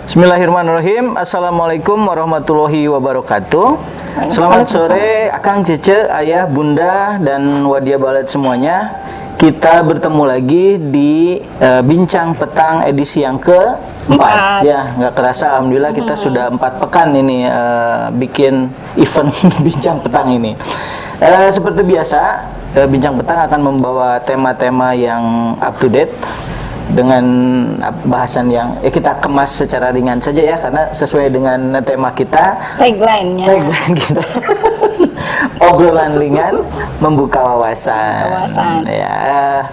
Bismillahirrahmanirrahim. Assalamualaikum warahmatullahi wabarakatuh. Selamat sore Akang, Cece, Ayah, Bunda, dan Wadia Balet semuanya. Kita bertemu lagi di Bincang Petang edisi yang keempat. Ya, nggak kerasa, alhamdulillah kita sudah 4 pekan ini bikin event Bincang Petang ini. Seperti biasa, Bincang Petang akan membawa tema-tema yang up to date dengan bahasan yang kita kemas secara ringan saja ya, karena sesuai dengan tema kita, tagline kita. Obrolan ringan membuka wawasan. Ya,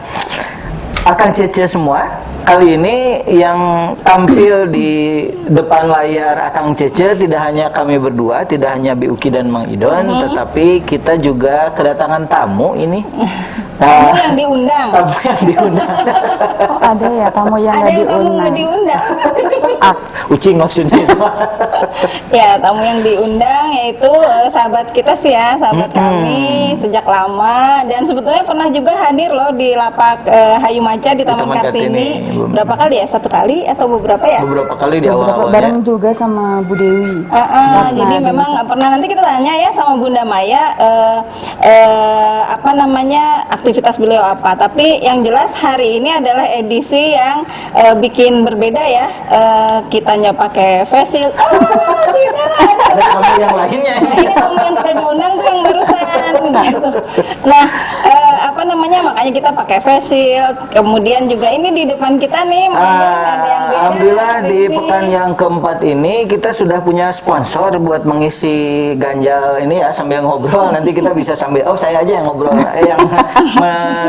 Akang, Cece semua, kali ini yang tampil di depan layar Akang, Cece tidak hanya kami berdua, tidak hanya Biuki dan Mang Idon, tetapi kita juga kedatangan tamu ini. Tamu yang diundang. Tamu yang diundang. Oh, ada ya tamu yang nggak diundang. Ucing maksudnya itu. Ya, tamu yang diundang yaitu sahabat kita sih ya, sahabat kami sejak lama, dan sebetulnya pernah juga hadir loh di lapak Hayu Maca di Taman Kartini. Berapa kali ya? 1 kali atau beberapa ya? Beberapa kali di awal-awalnya. Bareng juga sama Bu Dewi. Jadi memang pernah, nanti kita tanya ya sama Bunda Maya apa namanya aktivitas beliau apa. Tapi yang jelas hari ini adalah edisi yang bikin berbeda ya. Kitanya pakai face shield. Tidak ada tamu yang lainnya. Ini tamu yang tidak diundang tuh yang barusan gitu. Nah, apa namanya, makanya kita pakai face shield. Kemudian juga ini di depan kita nih ada yang beda. Alhamdulillah di pekan yang keempat ini kita sudah punya sponsor buat mengisi ganjal ini ya, sambil ngobrol. Nanti kita bisa sambil, saya aja yang ngobrol, yang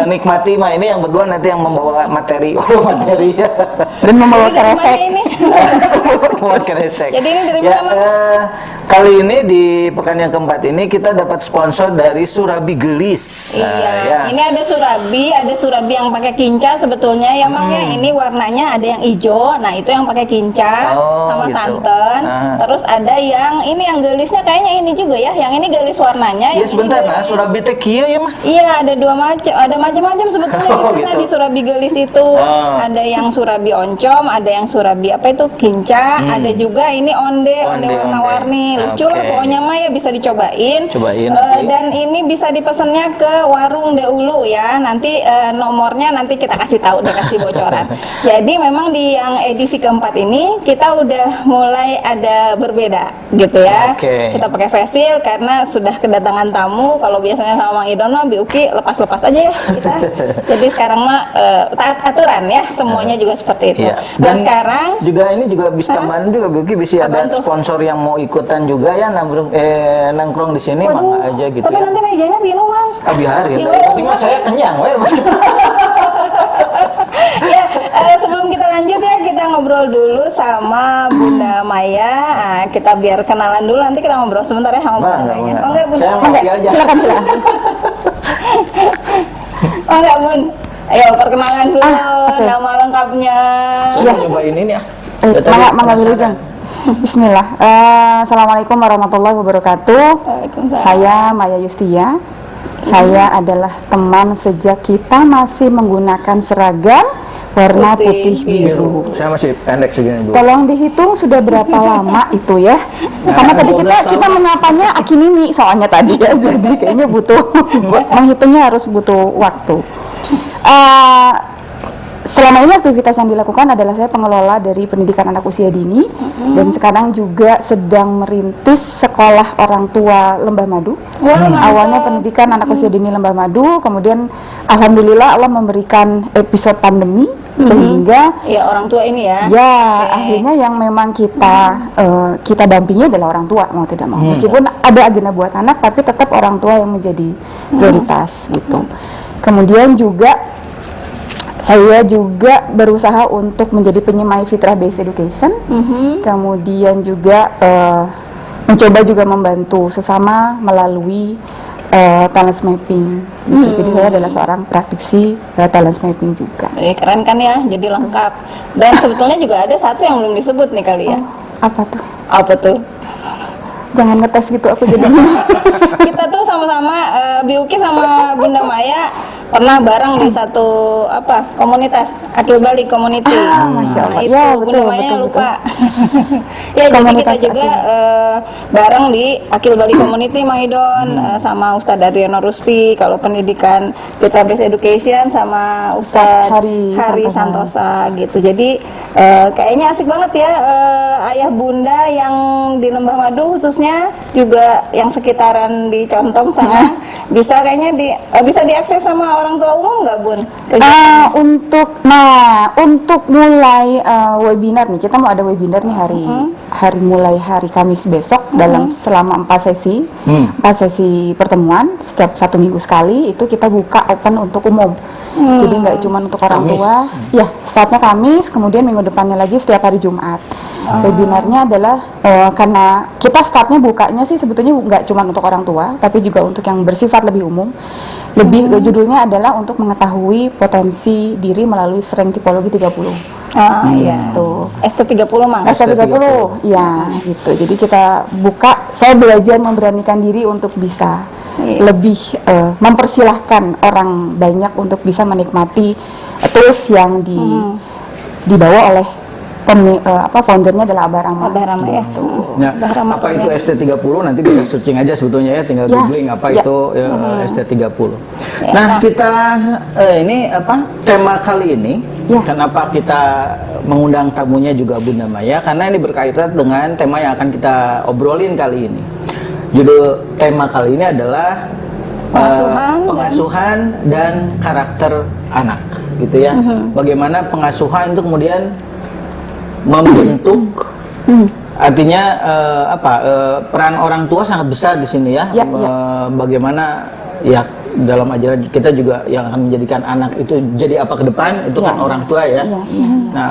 menikmati ini yang berdua nanti yang membawa materi. Materi dan membawa kresek. Membawa kresek. Jadi ini dari mana? Kali ini di pekan yang keempat ini kita dapat sponsor dari Surabi Gelis. Iya. Ini ada surabi yang pakai kinca sebetulnya ya, Mang ya. Ini warnanya ada yang hijau. Nah, itu yang pakai kinca sama gitu. Santan. Terus ada yang ini yang gelisnya kayaknya ini juga ya. Yang ini gelis warnanya. Iya, sebentar. Surabi teh kieu ya mah. Iya, ada 2 macam. Ada macam-macam sebetulnya gitu. di surabi gelis itu. Ada yang surabi oncom, ada yang surabi apa itu kinca, ada juga ini onde warna-warni. Lucu lah pokoknya mah ya, bisa dicobain. Dan ini bisa dipesannya ke warung Deulu ya. Nanti nomornya nanti kita kasih tahu, kasih bocoran. Jadi memang di yang edisi keempat ini kita udah mulai ada berbeda gitu ya. Kita pakai face shield karena sudah kedatangan tamu. Kalau biasanya sama Mang Idon mah Biuki lepas-lepas aja ya kita. Jadi sekarang mah taat aturan ya, semuanya juga seperti itu. Iya. Dan sekarang juga ini juga bisa tambahan juga Biuki, bisa ada sponsor yang mau ikutan juga ya nongkrong di sini, mangga aja gitu. Tapi nanti mejanya bingung, Mang. Biarin. Penting mah saya kenyang, Ya, sebelum kita lanjut ya, kita ngobrol dulu sama Bunda Maya. Kita biar kenalan dulu, nanti kita ngobrol sebentar ya sama Bunda Maya. Enggak, Bunda? Saya mau aja. Silakan. Enggak, Bun. Ayo perkenalan dulu nama lengkapnya. Saya mau nyobain ini ya. Mangga dulu Jang. Bismillah. Assalamualaikum warahmatullahi wabarakatuh. Saya Maya Yustia. Saya adalah teman sejak kita masih menggunakan seragam warna putih biru. Saya masih pendek segini, Bu. Tolong dihitung sudah berapa lama itu ya? Karena tadi kita menyapanya Akinini soalnya tadi ya, jadi kayaknya butuh menghitungnya harus butuh waktu. Selama ini aktivitas yang dilakukan adalah saya pengelola dari pendidikan anak usia dini, dan sekarang juga sedang merintis sekolah orang tua Lembah Madu. Awalnya pendidikan anak usia dini Lembah Madu, kemudian alhamdulillah Allah memberikan episode pandemi sehingga ya orang tua ini ya. Akhirnya yang memang kita dampingi adalah orang tua, mau tidak mau. Meskipun ada agenda buat anak, tapi tetap orang tua yang menjadi prioritas gitu. Kemudian juga saya juga berusaha untuk menjadi penyemai fitrah based education. Kemudian juga mencoba juga membantu sesama melalui talent mapping gitu. Jadi saya adalah seorang praktisi talent mapping juga. Keren kan ya, jadi lengkap. Dan sebetulnya juga ada satu yang belum disebut nih kali ya. Apa tuh? Apa tuh? Jangan ngetes gitu, aku jadi kita tuh sama-sama Biuki sama Bunda Maya pernah bareng di satu komunitas Akil Bali Community. Masya Allah. Itu Ya, Bunda betul, Maya betul, lupa. Ya, jadi Komunitas kita juga bareng di Akil Bali Community Maidon sama Ustadz Adriano Rusfi kalau pendidikan Putra Base Education sama Ustadz Hari Santosa gitu. Jadi kayaknya asik banget ya, ayah bunda yang di Lembah Madu khususnya juga yang sekitaran di Contong sana bisa kayaknya bisa diakses sama orang tua umum nggak Bun? Untuk mulai webinar nih, kita mau ada webinar nih mulai hari Kamis besok dalam selama 4 sesi pertemuan setiap 1 minggu sekali, itu kita buka open untuk umum. Jadi nggak cuma untuk orang tua. Ya, startnya Kamis, kemudian minggu depannya lagi setiap hari Jumat. Webinarnya adalah karena kita startnya bukanya sih sebetulnya nggak cuma untuk orang tua, tapi juga untuk yang bersifat lebih umum. Judulnya adalah untuk mengetahui potensi diri melalui strength tipologi 30. Iya. Tuh. ST30 Mang. ST30. Ya, gitu. Jadi kita buka, saya belajar memberanikan diri untuk bisa lebih mempersilahkan orang banyak untuk bisa menikmati tools yang dibawa oleh foundernya adalah Abah Rama. Abah Rama ya. Nah, apa itu ST30 nanti bisa searching aja sebetulnya ya, tinggal googling apa itu ST30. Nah, kita ini tema kali ini kenapa kita mengundang tamunya juga Bunda Maya, karena ini berkaitan dengan tema yang akan kita obrolin kali ini. Judul tema kali ini adalah pengasuhan dan karakter anak, gitu ya. Bagaimana pengasuhan itu kemudian membentuk, artinya peran orang tua sangat besar di sini ya. Bagaimana ya dalam ajaran kita juga yang akan menjadikan anak itu jadi apa ke depan itu kan orang tua ya. Nah,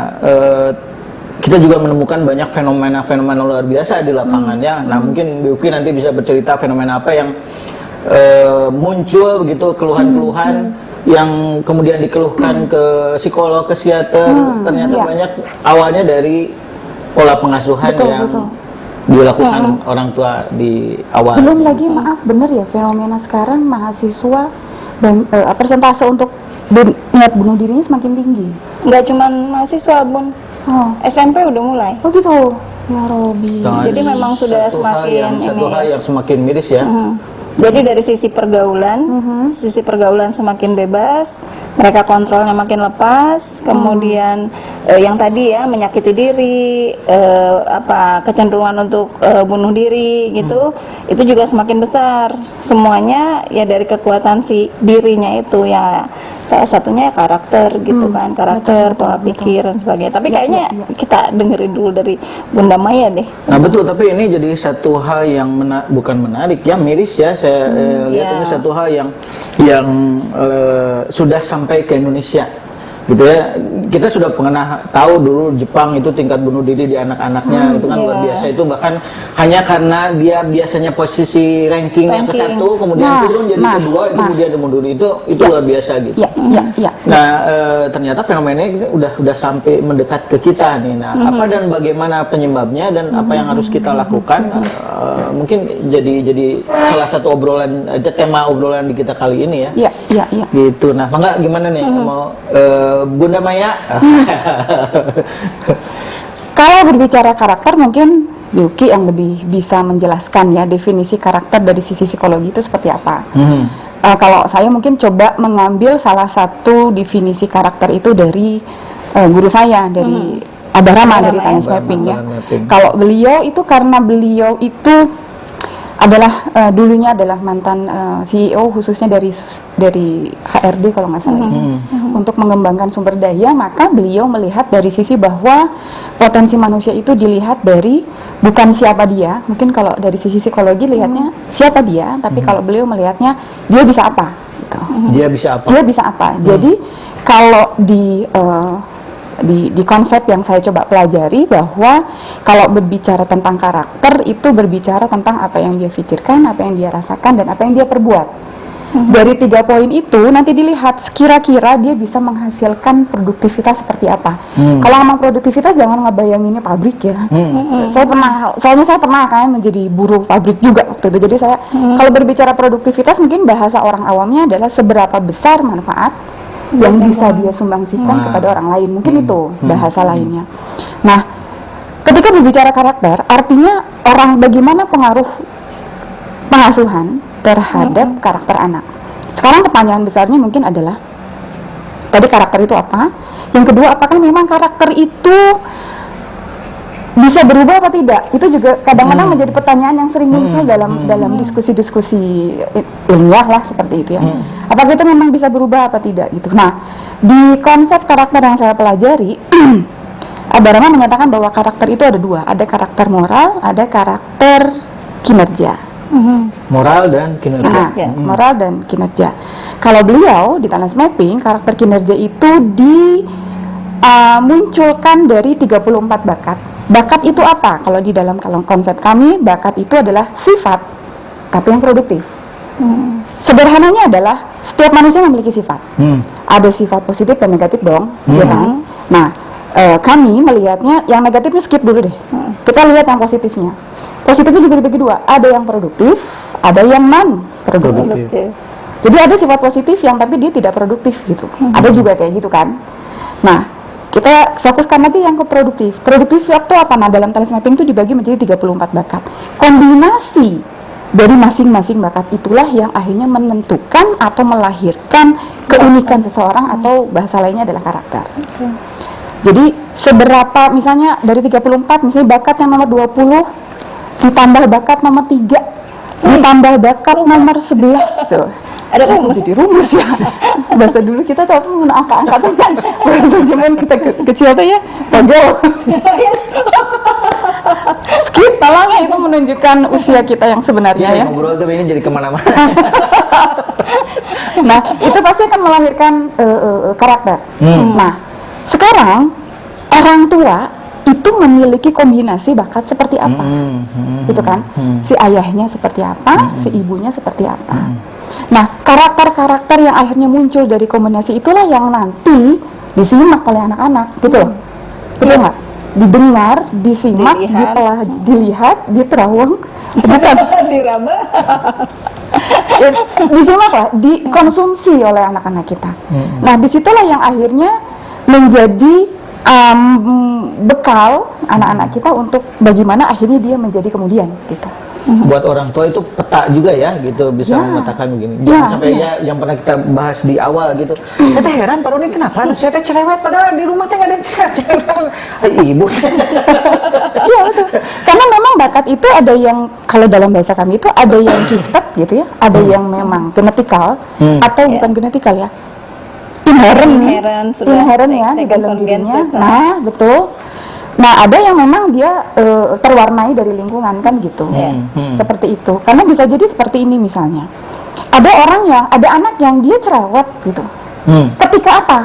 kita juga menemukan banyak fenomena luar biasa di lapangannya. Nah, mungkin Bu Uki nanti bisa bercerita fenomena apa yang muncul begitu, keluhan-keluhan yang kemudian dikeluhkan ke psikolog, ke psikiater, ternyata banyak awalnya dari pola pengasuhan yang dilakukan orang tua di awal. Belum lagi bener ya, fenomena sekarang mahasiswa dan persentase untuk niat bunuh dirinya semakin tinggi. Nggak cuma mahasiswa Bun, SMP udah mulai. Oh gitu. Ya Robi. Jadi memang sudah semakin satu hal yang semakin miris ya. Jadi dari sisi pergaulan semakin bebas, mereka kontrolnya makin lepas, kemudian yang tadi ya menyakiti diri, kecenderungan untuk bunuh diri gitu, itu juga semakin besar. Semuanya ya dari kekuatan si dirinya itu ya, salah satunya ya karakter gitu kan, karakter, pola pikir dan sebagainya. Tapi kayaknya kita dengerin dulu dari Bunda Maya deh. Nah betul, tapi ini jadi satu hal yang bukan menarik ya, miris ya. Saya lihat ini satu hal yang sudah sampai ke Indonesia gitu ya. Kita sudah pernah tahu dulu Jepang itu tingkat bunuh diri di anak-anaknya itu kan luar biasa. Itu bahkan hanya karena dia biasanya posisi ranking yang ke-1 kemudian turun jadi kedua, itu kemudian bunuh diri, itu luar biasa gitu. Nah, ternyata fenomena ini udah sampai mendekat ke kita nih. Nah, apa dan bagaimana penyebabnya dan apa yang harus kita lakukan, mungkin jadi salah satu tema obrolan di kita kali ini ya. Gitu. Nah, Mangga gimana nih mau Bunda Maya? Kalau berbicara karakter, mungkin Yuki yang lebih bisa menjelaskan ya definisi karakter dari sisi psikologi itu seperti apa. Kalau saya mungkin coba mengambil salah satu definisi karakter itu dari guru saya, dari Abah Rama, dari Times Mapping ya. Kalau beliau itu karena beliau itu adalah dulunya adalah mantan CEO khususnya dari HRD kalau nggak salah untuk mengembangkan sumber daya, maka beliau melihat dari sisi bahwa potensi manusia itu dilihat dari bukan siapa dia, mungkin kalau dari sisi psikologi lihatnya siapa dia, tapi kalau beliau melihatnya dia bisa apa gitu. Dia bisa apa. Jadi kalau di konsep yang saya coba pelajari bahwa kalau berbicara tentang karakter itu berbicara tentang apa yang dia pikirkan, apa yang dia rasakan, dan apa yang dia perbuat. Dari 3 poin itu nanti dilihat kira-kira dia bisa menghasilkan produktivitas seperti apa. Kalau ngomong produktivitas jangan ngebayanginnya pabrik ya. Soalnya saya pernah kan menjadi buruh pabrik juga waktu itu. Jadi saya kalau berbicara produktivitas mungkin bahasa orang awamnya adalah seberapa besar manfaat yang bisa dia sumbangsikan kepada orang lain. Mungkin itu bahasa lainnya. Nah, ketika berbicara karakter, artinya bagaimana pengaruh pengasuhan terhadap karakter anak. Sekarang pertanyaan besarnya mungkin adalah, tadi karakter itu apa? Yang kedua, apakah memang karakter itu bisa berubah apa tidak? Itu juga kadang-kadang menjadi pertanyaan yang sering muncul dalam diskusi-diskusi ilmiah lah seperti itu ya. Apakah itu memang bisa berubah apa tidak gitu. Nah, di konsep karakter yang saya pelajari, Abarama menyatakan bahwa karakter itu ada 2, ada karakter moral, ada karakter kinerja. Moral dan kinerja. Moral dan kinerja. Kalau beliau di talent mapping, karakter kinerja itu dimunculkan dari 34 bakat. Bakat itu apa? Kalau di dalam konsep kami, bakat itu adalah sifat, tapi yang produktif. Sederhananya adalah setiap manusia memiliki sifat. Ada sifat positif dan negatif dong, ya kan? Nah, kami melihatnya yang negatifnya skip dulu deh. Kita lihat yang positifnya. Positifnya juga dibagi 2, ada yang produktif, ada yang non produktif. Jadi ada sifat positif yang tapi dia tidak produktif gitu. Ada juga kayak gitu kan. Nah, kita fokuskan lagi yang ke produktif. Produktif itu apa? Nah, dalam talent mapping itu dibagi menjadi 34 bakat. Kombinasi dari masing-masing bakat itulah yang akhirnya menentukan atau melahirkan keunikan seseorang atau bahasa lainnya adalah karakter. Jadi seberapa misalnya dari 34 misalnya bakat yang nomor 20 ditambah bakat nomor 3 ditambah bakat nomor 11 tuh. Ada rumus. Jadi rumus ya. Bahasa dulu kita tuh apa angka-angka tuh kan. Bahasa zaman kita kecil tuh ya. Togel. Skip, tolong ya, itu menunjukkan usia kita yang sebenarnya ya. Ngobrol tuh ini jadi kemana-mana. Nah, itu pasti akan melahirkan karakter. Nah, sekarang orang tua itu memiliki kombinasi bakat seperti apa, gitu kan? Si ayahnya seperti apa, si ibunya seperti apa. Nah, karakter-karakter yang akhirnya muncul dari kombinasi itulah yang nanti disimak oleh anak-anak, gitu loh. Betul nggak? Didengar, disimak, dilihat, diterawang, bukan? Diraba. Ya, disimak lah, dikonsumsi oleh anak-anak kita. Nah, disitulah yang akhirnya menjadi bekal anak-anak kita untuk bagaimana akhirnya dia menjadi kemudian gitu. Buat orang tua itu peta juga ya gitu, bisa memetakan begini. Jangan sampai ya yang pernah kita bahas di awal gitu. Saya teh heran Pak Roni kenapa saya teh cerewet padahal di rumah teh nggak ada yang cerewet. Ibu. Iya betul. Karena memang bakat itu ada yang kalau dalam bahasa kami itu ada yang gifted gitu ya, ada yang memang genetikal atau bukan genetikal ya. Inherent ya di dalam dirinya. Nah, betul. Nah, ada yang memang dia terwarnai dari lingkungan kan gitu. Seperti itu. Karena bisa jadi seperti ini misalnya. Ada anak yang dia cerewet gitu. Ketika apa?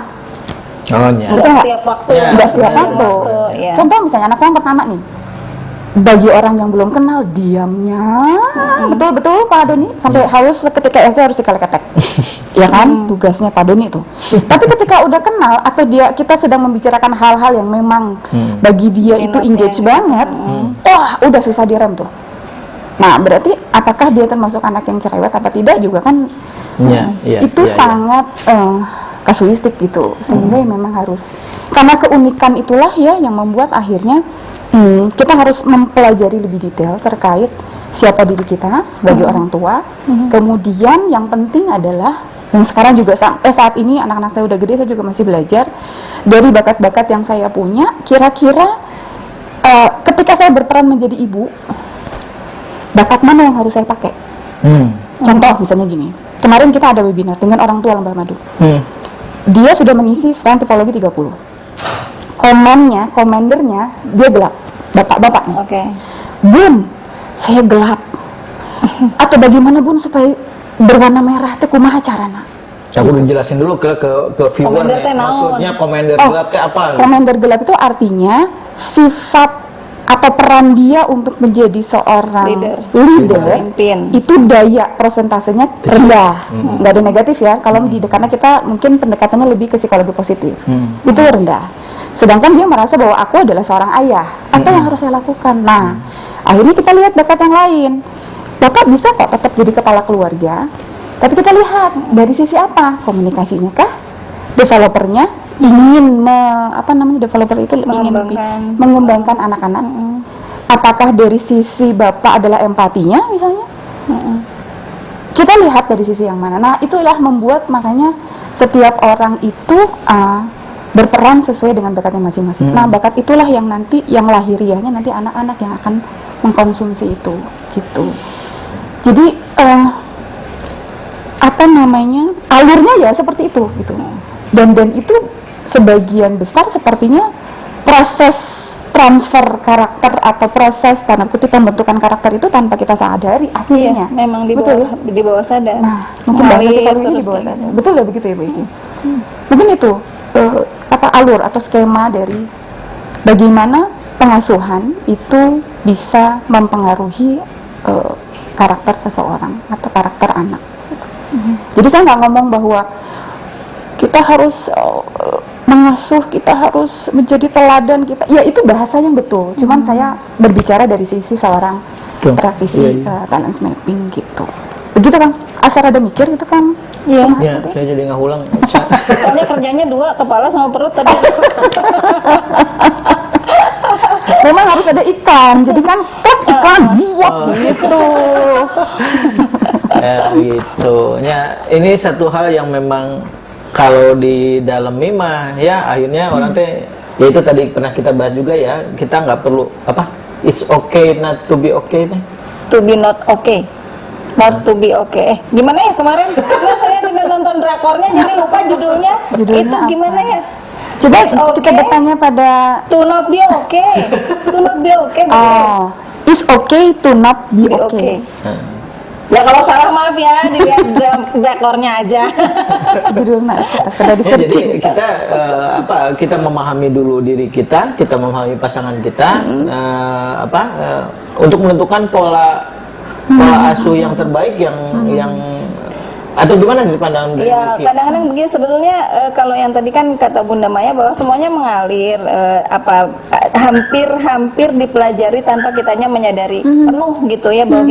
Enggak setiap waktu. Enggak setiap waktu. Contoh misalnya anak saya yang pertama nih. Bagi orang yang belum kenal diamnya betul-betul Pak Doni sampai haus ketika SD harus diketek-ketek. Ya kan tugasnya Pak Doni itu. Tapi ketika udah kenal atau kita sedang membicarakan hal-hal yang memang bagi dia itu engage banget, wah udah susah direm tuh. Nah berarti apakah dia termasuk anak yang cerewet apa tidak juga kan sangat kasuistik gitu. Sehingga memang harus karena keunikan itulah ya yang membuat akhirnya kita harus mempelajari lebih detail terkait siapa diri kita sebagai orang tua. Kemudian yang penting adalah yang sekarang juga sampai saat ini anak-anak saya udah gede, saya juga masih belajar dari bakat-bakat yang saya punya. Kira-kira ketika saya berperan menjadi ibu, bakat mana yang harus saya pakai? Contoh misalnya gini, kemarin kita ada webinar dengan orang tua Lembah Madu. Dia sudah mengisi sekarang tipologi 30. Komandernya dia gelap, bapak-bapak nih. Bun, saya gelap. Atau bagaimana Bun supaya berwarna merah teh kumaha carana? Aku udah jelasin dulu ke viewer nih. Maksudnya komander gelap itu apa? Komander gelap itu artinya sifat atau peran dia untuk menjadi seorang leader pemimpin, itu daya prosentasenya rendah, nggak ada negatif ya. Kalau karena kita mungkin pendekatannya lebih ke psikologi positif, itu rendah. Sedangkan dia merasa bahwa aku adalah seorang ayah, apa yang harus saya lakukan? Nah, akhirnya kita lihat bakat yang lain. Bapak bisa kok tetap jadi kepala keluarga, tapi kita lihat dari sisi apa? Komunikasinya kah? Developernya ingin developer itu ingin mengembangkan anak-anak. Apakah dari sisi bapak adalah empatinya misalnya? Kita lihat dari sisi yang mana. Nah, itulah membuat makanya setiap orang itu berperan sesuai dengan bakatnya masing-masing. Nah, bakat itulah yang nanti yang lahiriahnya nanti anak-anak yang akan mengkonsumsi itu gitu. Jadi alurnya ya seperti itu gitu. Dan itu sebagian besar sepertinya proses transfer karakter atau proses tanda kutip pembentukan karakter itu tanpa kita sadari akhirnya. Iya, memang di bawah sadar. Nah, mungkin bahasa psikologinya di bawah sadar. Betul ya begitu ya Bu Iki? Mungkin itu alur atau skema dari bagaimana pengasuhan itu bisa mempengaruhi karakter seseorang atau karakter anak. Jadi saya nggak ngomong bahwa kita harus mengasuh, kita harus menjadi teladan, ya itu bahasa yang betul. Cuman saya berbicara dari sisi seorang praktisi talent mapping gitu. Begitu kan? Asal ada mikir itu kan? Iya. Ya, saya jadi nggak ulang. Soalnya kerjanya 2, kepala sama perut tadi. Memang harus ada ikan, jadi kan ikan buat gitu. Gitu. Ya, ini satu hal yang memang kalau di dalam mimah ya akhirnya orang teh ya itu tadi pernah kita bahas juga ya, kita nggak perlu it's okay not to be okay teh. To be not okay. Not to be okay. Gimana ya kemarin? Karena saya tidak nonton drakornya jadi lupa judulnya itu gimana ya? Coba kita bertanya pada to not be okay. To not be okay. It's okay to not be okay. Ya kalau salah maaf ya, dilihat drakornya aja. Judulnya sudah di-searching. Jadi kita memahami dulu diri kita memahami pasangan kita, untuk menentukan pola asuh yang terbaik yang atau gimana di pandangan ya kadang-kadang begini sebetulnya kalau yang tadi kan kata Bunda Maya bahwa semuanya mengalir hampir dipelajari tanpa kitanya menyadari penuh gitu ya bahwa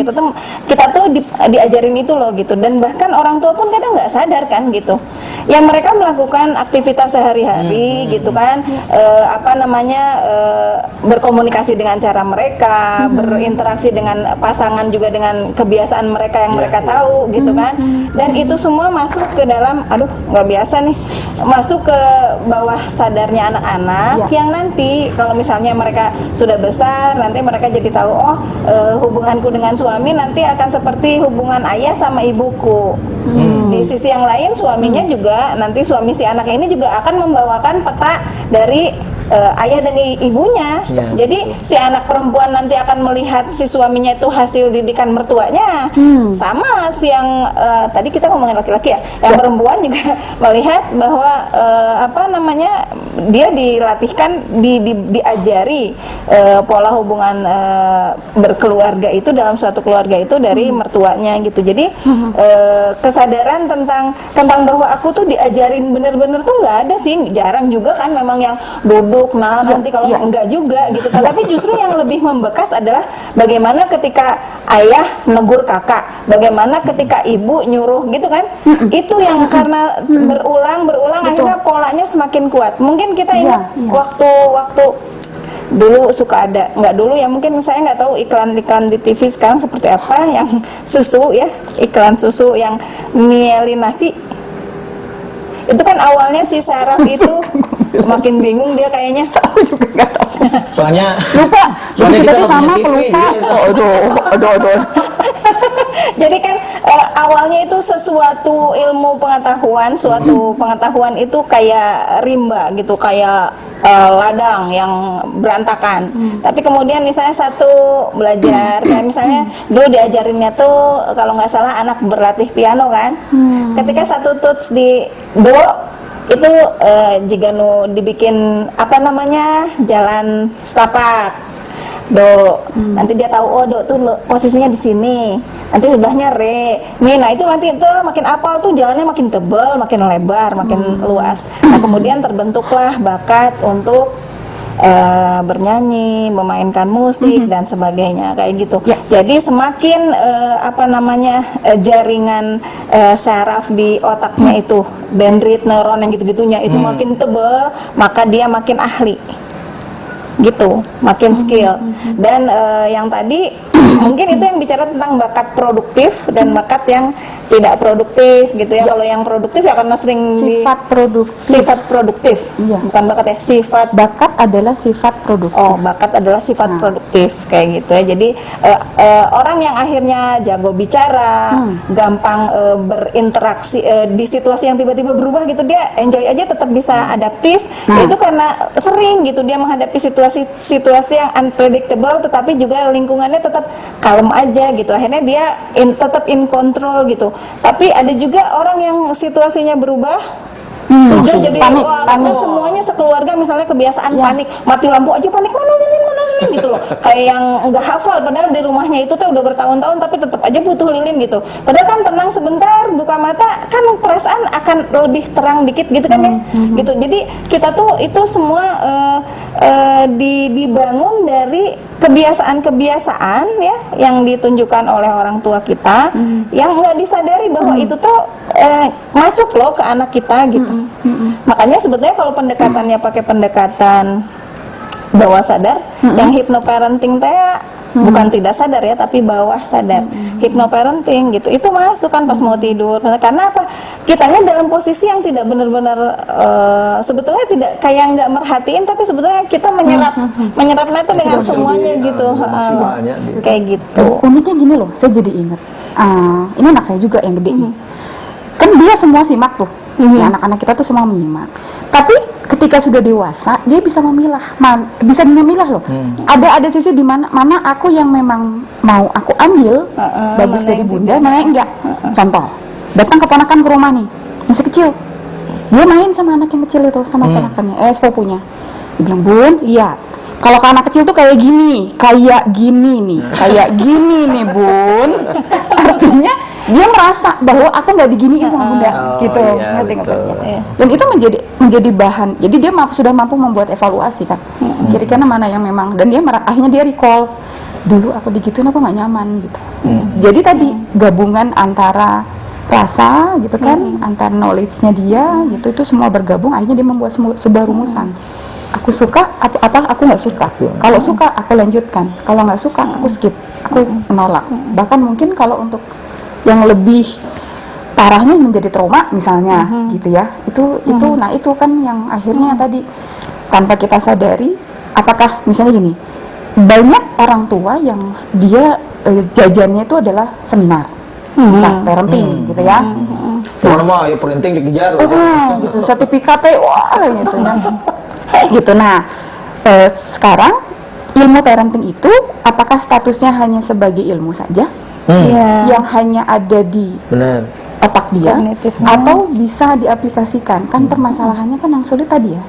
kita tuh diajarin itu loh gitu, dan bahkan orang tua pun kadang nggak sadar kan gitu ya, mereka melakukan aktivitas sehari-hari gitu kan berkomunikasi dengan cara mereka berinteraksi dengan pasangan juga dengan kebiasaan mereka yang mereka tahu gitu kan, dan itu semua masuk ke dalam nggak biasa nih, masuk ke bawah sadarnya anak-anak yang nanti kalau misalnya mereka sudah besar nanti mereka jadi tahu hubunganku dengan suami nanti akan seperti hubungan ayah sama ibuku. Di sisi yang lain suaminya juga nanti suami si anak ini juga akan membawakan peta dari ayah dan ibunya. Jadi si anak perempuan nanti akan melihat si suaminya itu hasil didikan mertuanya. Sama si yang tadi kita ngomongin laki-laki ya, yang perempuan juga melihat bahwa dia dilatihkan diajari pola hubungan berkeluarga itu dalam suatu keluarga itu dari mertuanya gitu. Jadi kesadaran tentang bahwa aku tuh diajarin bener-bener tuh nggak ada sih, jarang juga kan memang yang duduk nanti kalau enggak juga gitu. Tapi justru yang lebih membekas adalah bagaimana ketika ayah negur kakak, bagaimana ketika ibu nyuruh gitu kan. Itu yang karena berulang akhirnya polanya semakin kuat. Mungkin kita ingat waktu dulu suka ada, nggak dulu ya mungkin saya nggak tahu iklan di TV sekarang seperti apa yang susu ya, iklan susu yang mielin nasi. Itu kan awalnya si Sarah itu makin bingung dia kayaknya. Aku juga nggak tahu. Soalnya kita sama pelupa. Aduh. Jadi kan awalnya itu sesuatu ilmu pengetahuan, suatu pengetahuan itu kayak rimba gitu, kayak ladang yang berantakan. Tapi kemudian misalnya satu belajar, kayak misalnya dulu diajarinnya tuh kalau nggak salah anak berlatih piano kan. Ketika satu tuts di do itu jika dibikin jalan setapak. do. Nanti dia tahu oh do tuh posisinya di sini. Nanti sebelahnya re, mi. Nah itu nanti itu makin apal tuh jalannya makin tebal, makin lebar, makin luas. Nah kemudian terbentuklah bakat untuk bernyanyi, memainkan musik dan sebagainya kayak gitu. Jadi semakin jaringan syaraf di otaknya itu, dendrit, neuron yang gitu-gitunya itu makin tebal, maka dia makin ahli. Gitu, makin skill. Dan yang tadi mungkin itu yang bicara tentang bakat produktif dan bakat yang tidak produktif gitu ya. Kalau yang produktif ya karena sering sifat produktif. Iya. Bukan bakat ya, sifat. Bakat adalah sifat produktif. Oh, bakat adalah sifat produktif kayak gitu ya. Jadi orang yang akhirnya jago bicara, gampang berinteraksi di situasi yang tiba-tiba berubah gitu, dia enjoy aja, tetap bisa adaptif. Itu karena sering gitu dia menghadapi situasi yang unpredictable, tetapi juga lingkungannya tetap kalem aja gitu. Akhirnya dia tetap in control gitu. Tapi ada juga orang yang situasinya berubah, terus dia jadi panik. Semuanya sekeluarga misalnya kebiasaan panik, mati lampu aja panik, mana lilin gitu loh. Kayak yang nggak hafal, padahal di rumahnya itu tuh udah bertahun-tahun tapi tetap aja butuh lilin gitu. Padahal kan tenang sebentar, buka mata kan perasaan akan lebih terang dikit gitu kan ya. Gitu. Jadi kita tuh itu semua dibangun dari kebiasaan-kebiasaan ya yang ditunjukkan oleh orang tua kita, yang nggak disadari bahwa itu tuh masuk loh ke anak kita gitu. Makanya sebetulnya kalau pendekatannya pakai pendekatan bawah sadar, yang hypnoparenting teh bukan tidak sadar ya, tapi bawah sadar. Hypnoparenting gitu, itu masuk kan pas mau tidur. Karena apa? Kitanya dalam posisi yang tidak benar-benar sebetulnya tidak kayak nggak merhatiin, tapi sebetulnya kita menyerapnya itu dengan semuanya gitu. Kayak gitu. Uniknya gini loh, saya jadi ingat. Ini anak saya juga yang gede nih. Kan dia semua simak tuh. Ya, anak-anak kita tuh semua menyimak. Tapi ketika sudah dewasa, dia bisa memilah, bisa memilah loh. Ada sisi di mana aku yang memang mau aku ambil bagus dari bunda, mana yang enggak. Contoh, datang keponakan ke rumah nih, masih kecil, dia main sama anak yang kecil itu, sama ponakannya, sepupunya. Dia bilang, bun, lihat, kalau ke anak kecil tuh kayak gini nih bun. Artinya dia merasa bahwa aku nggak diginiin sama bunda, gitu, ngerti nggak? Dan itu menjadi bahan. Jadi dia sudah mampu membuat evaluasi kan, kira-kira mana yang memang, dan dia akhirnya dia recall, dulu aku digituin aku nggak nyaman gitu. Jadi tadi gabungan antara rasa gitu kan, antara knowledge-nya dia gitu, itu semua bergabung, akhirnya dia membuat sebuah rumusan. Aku suka, aku nggak suka. Kalau suka, aku lanjutkan. Kalau nggak suka, aku skip, aku menolak. Bahkan mungkin kalau untuk yang lebih parahnya menjadi trauma misalnya, gitu ya. Nah itu kan yang akhirnya tadi tanpa kita sadari, apakah misalnya gini, banyak orang tua yang dia jajannya itu adalah seminar, misal parenting, gitu ya. Mana ya parenting dikejar. Gitu, sertifikatnya, gitu ya. Gitu. Nah, sekarang ilmu parenting itu apakah statusnya hanya sebagai ilmu saja, yang hanya ada di otak dia, atau bisa diaplikasikan? Kan permasalahannya kan yang sulit tadi ya,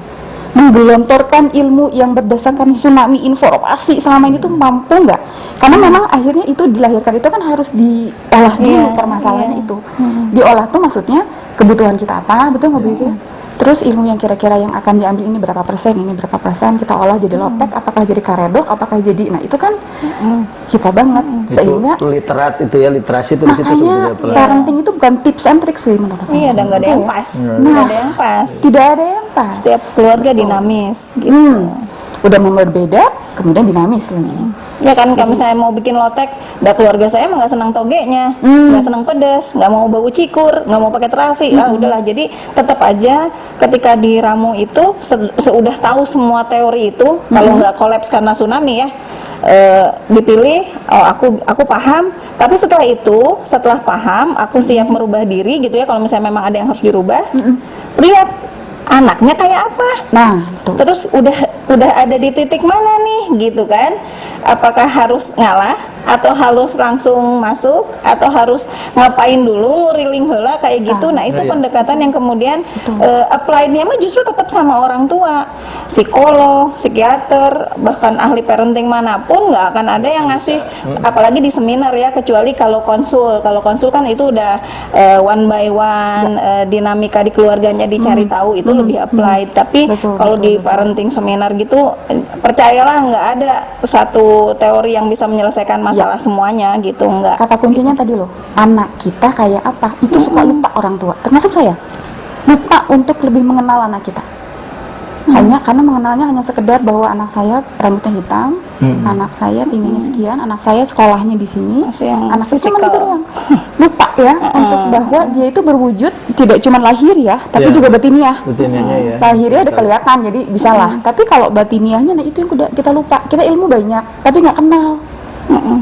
menggelontorkan ilmu yang berdasarkan tsunami informasi selama ini tuh mampu nggak? Karena memang akhirnya itu dilahirkan itu kan harus diolah dulu permasalahannya itu. Diolah tuh maksudnya kebutuhan kita apa, betul nggak Bu Yuki? Terus ilmu yang kira-kira yang akan diambil ini berapa persen, kita olah jadi lotek, apakah jadi karedok, apakah jadi, nah itu kan kita banget. Sehingga itu literat itu ya, literasi itu di situ makanya parenting itu bukan tips and tricks sih menurut saya. Iya, dan nggak ada yang pas. Tidak ada yang pas. Setiap keluarga dinamis gitu. Udah mau berbeda, kemudian dinamis lagi. Ya kan, kalau misalnya mau bikin lotek, keluarga saya emang nggak senang togenya, nggak senang pedas, nggak mau bau cikur, nggak mau pakai terasi. Udahlah, jadi tetap aja ketika diramu itu sudah tahu semua teori itu, kalau nggak kolaps karena tsunami ya, dipilih. Aku paham, tapi setelah paham, aku siap merubah diri gitu ya. Kalau misalnya memang ada yang harus dirubah, lihat anaknya kayak apa. Nah, tuh. Terus udah ada di titik mana nih gitu kan? Apakah harus ngalah atau harus langsung masuk atau harus ngapain dulu, nguriling heula kayak gitu. Nah, itu pendekatan yang kemudian apply-nya mah justru tetap sama orang tua. psikolog, psikiater, bahkan ahli parenting manapun nggak akan ada yang ngasih, apalagi di seminar ya, kecuali kalau konsul. Kalau konsul kan itu udah one by one, dinamika di keluarganya dicari tahu, itu lebih applied. Tapi kalau di parenting seminar gitu, percayalah nggak ada satu teori yang bisa menyelesaikan masalah semuanya gitu, nggak. Kata kuncinya tadi loh, anak kita kayak apa, itu suka lupa orang tua, termasuk saya. Lupa untuk lebih mengenal anak kita. Hanya karena mengenalnya hanya sekedar bahwa anak saya rambutnya hitam, anak saya tingginya sekian, anak saya sekolahnya di sini, anak saya cuma itu doang. Lupa ya untuk bahwa dia itu berwujud tidak cuma lahir ya, tapi juga batiniah. Batiniahnya ya. Lahirnya udah kelihatan, jadi bisa lah. Tapi kalau batiniahnya, nah itu yang kita lupa. Kita ilmu banyak, tapi nggak kenal.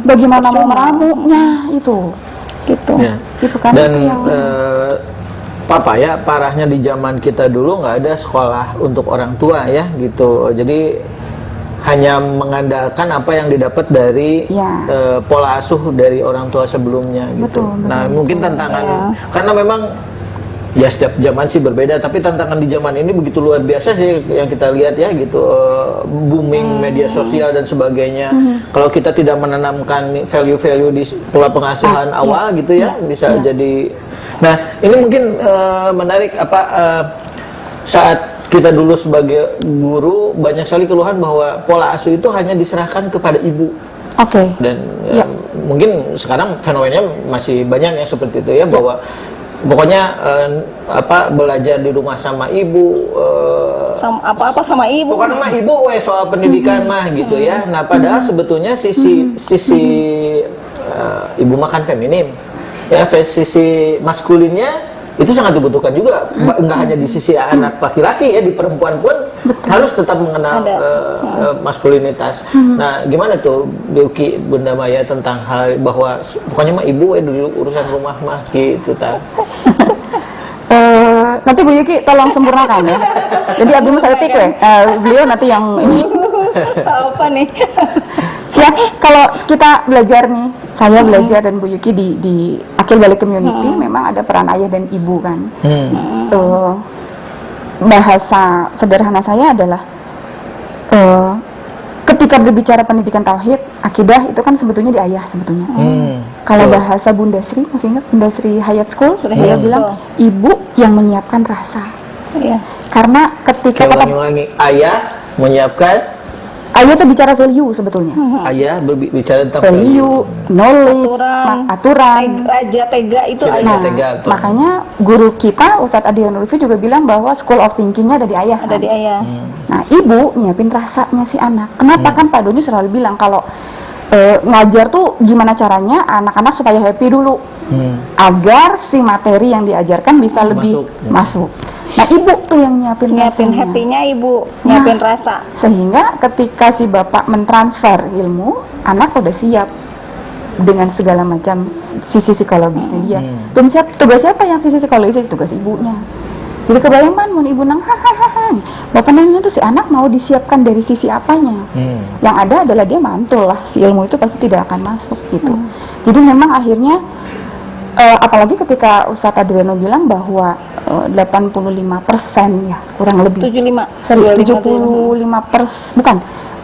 Bagaimana mau meramunya itu. Gitu. Ya. Gitu kan. Dan itu yang Papa ya, parahnya di zaman kita dulu nggak ada sekolah untuk orang tua ya gitu. Jadi hanya mengandalkan apa yang didapat dari pola asuh dari orang tua sebelumnya gitu. Nah, mungkin tantangan karena memang ya setiap zaman sih berbeda, tapi tantangan di zaman ini begitu luar biasa sih yang kita lihat ya gitu, booming media sosial dan sebagainya. Kalau kita tidak menanamkan value-value di pola pengasuhan awal gitu ya, bisa jadi. Nah, ini mungkin menarik saat kita dulu sebagai guru banyak sekali keluhan bahwa pola asuh itu hanya diserahkan kepada ibu. Dan mungkin sekarang fenomenanya masih banyak ya seperti itu ya, bahwa pokoknya belajar di rumah sama ibu, apa-apa sama ibu. Pokoknya mah ibu soal pendidikan mah gitu ya. Nah, padahal sebetulnya sisi ibu makan feminim. Ya, sisi maskulinnya itu sangat dibutuhkan juga, nggak hanya di sisi anak laki-laki ya, di perempuan pun harus tetap mengenal maskulinitas. Nah, gimana tuh Yuki, Bunda Maya tentang hal bahwa pokoknya mah ibu dulu urusan rumah mah gitu ta. Nanti Bu Yuki tolong sempurnakan ya. Jadi Abdi saya tik beliau nanti yang ini. Apa nih? Ya, kalau kita belajar nih, saya belajar dan Bu Yuki di Akil Balik Community, memang ada peran ayah dan ibu kan. Bahasa sederhana saya adalah ketika berbicara pendidikan tauhid, akidah itu kan sebetulnya di ayah sebetulnya. Kalau bahasa Bunda Sri, masih ingat Bunda Sri Hayat School? Dia bilang ibu yang menyiapkan rasa. Karena ketika ulangi, ayah menyiapkan. Ayah itu bicara value sebetulnya. Ayah berbicara tentang value, knowledge, aturan. Raja tega itu ayah. Makanya guru kita Ustadz Adi Nurfi juga bilang bahwa school of thinking-nya ada di ayah. Ada di ayah. Nah, ibu nyiapin rasanya si anak. Kenapa kan Pak Doni selalu bilang kalau ngajar tuh gimana caranya anak-anak supaya happy dulu, agar si materi yang diajarkan bisa lebih masuk. Nah, ibu tuh yang nyiapin happy-nya ibu, nyiapin rasa. Sehingga ketika si bapak mentransfer ilmu, anak udah siap dengan segala macam sisi psikologisnya dia. Dan tugas siapa yang sisi psikologisnya? Tugas ibunya. Jadi kebayang kan, mau ibu nang hahaha. Bapak nanya tuh si anak mau disiapkan dari sisi apanya? Yang ada adalah dia mantul lah, si ilmu itu pasti tidak akan masuk gitu. Jadi memang akhirnya apalagi ketika Ustadz Adriano bilang bahwa 85% ya kurang lebih 75% bukan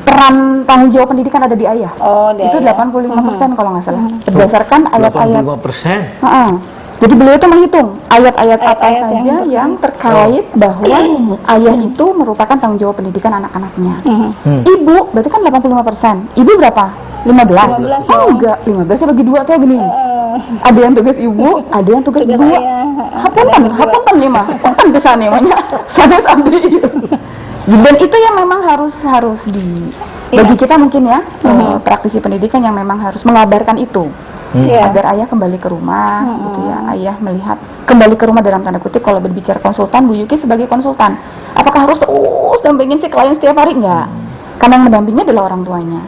peran tanggung jawab pendidikan ada di ayah. Itu 85% kalau nggak salah berdasarkan ayat-ayat 85%. Jadi beliau itu menghitung ayat-ayat apa saja yang terkait bahwa ayah itu merupakan tanggung jawab pendidikan anak-anaknya. Ibu berarti kan 85%. Ibu berapa? 15. Oh enggak, 15 bagi 2 kayak gini. Ada yang tugas ibu, ada yang tugas dua. Hapunten nih mah. Punten pisan nih mah. Sanes abdi. Dan itu yang memang harus bagi kita mungkin ya, praktisi pendidikan yang memang harus mengabarkan itu. Agar ayah kembali ke rumah gitu ya. Ayah melihat kembali ke rumah dalam tanda kutip. Kalau berbicara konsultan, Bu Yuki sebagai konsultan, apakah harus terus dampingin si klien setiap hari? Enggak. Karena yang mendampingnya adalah orang tuanya.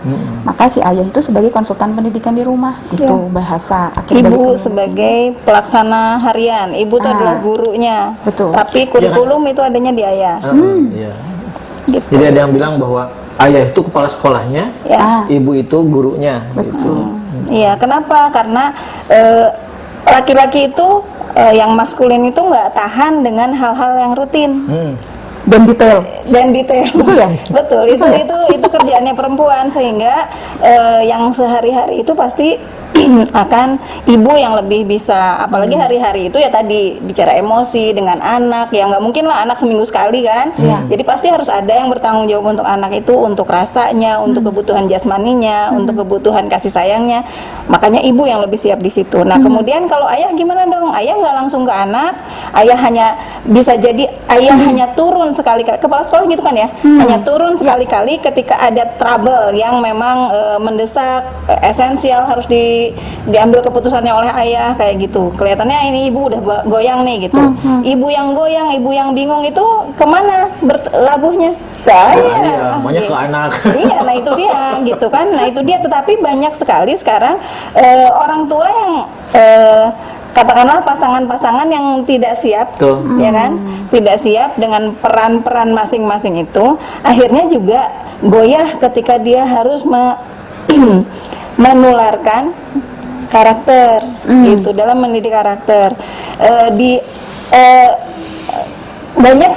Maka si ayah itu sebagai konsultan pendidikan di rumah. Itu bahasa ibu sebagai pelaksana harian. Ibu itu adalah gurunya. Betul. Tapi kurikulum itu adanya di ayah. Gitu. Jadi ada yang bilang bahwa ayah itu kepala sekolahnya, ibu itu gurunya. Gitu. Iya, kenapa? Karena laki-laki itu yang maskulin itu nggak tahan dengan hal-hal yang rutin. dan detail. Betul ya? Betul, itu kerjaannya perempuan, sehingga yang sehari-hari itu pasti akan ibu yang lebih bisa, apalagi hari-hari itu ya tadi bicara emosi dengan anak, ya nggak mungkin lah anak seminggu sekali kan. Jadi pasti harus ada yang bertanggung jawab untuk anak itu, untuk rasanya, untuk kebutuhan jasmaninya, untuk kebutuhan kasih sayangnya. Makanya ibu yang lebih siap di situ. Nah kemudian kalau ayah gimana dong? Ayah nggak langsung ke anak, ayah hanya bisa jadi ayah hanya turun sekali-kali, kepala sekolah gitu kan ya, hanya turun sekali-kali ketika ada trouble yang memang mendesak, esensial, harus diambil keputusannya oleh ayah kayak gitu. Kelihatannya ini ibu udah goyang nih gitu. Ibu yang goyang, ibu yang bingung itu kemana labuhnya? Ke ayah. Maunya ke anak. Iya, nah itu dia gitu kan. Nah itu dia. Tetapi banyak sekali sekarang orang tua yang katakanlah pasangan-pasangan yang tidak siap, ya kan, tidak siap dengan peran-peran masing-masing itu, akhirnya juga goyah ketika dia harus menularkan karakter gitu dalam mendidik karakter. Banyak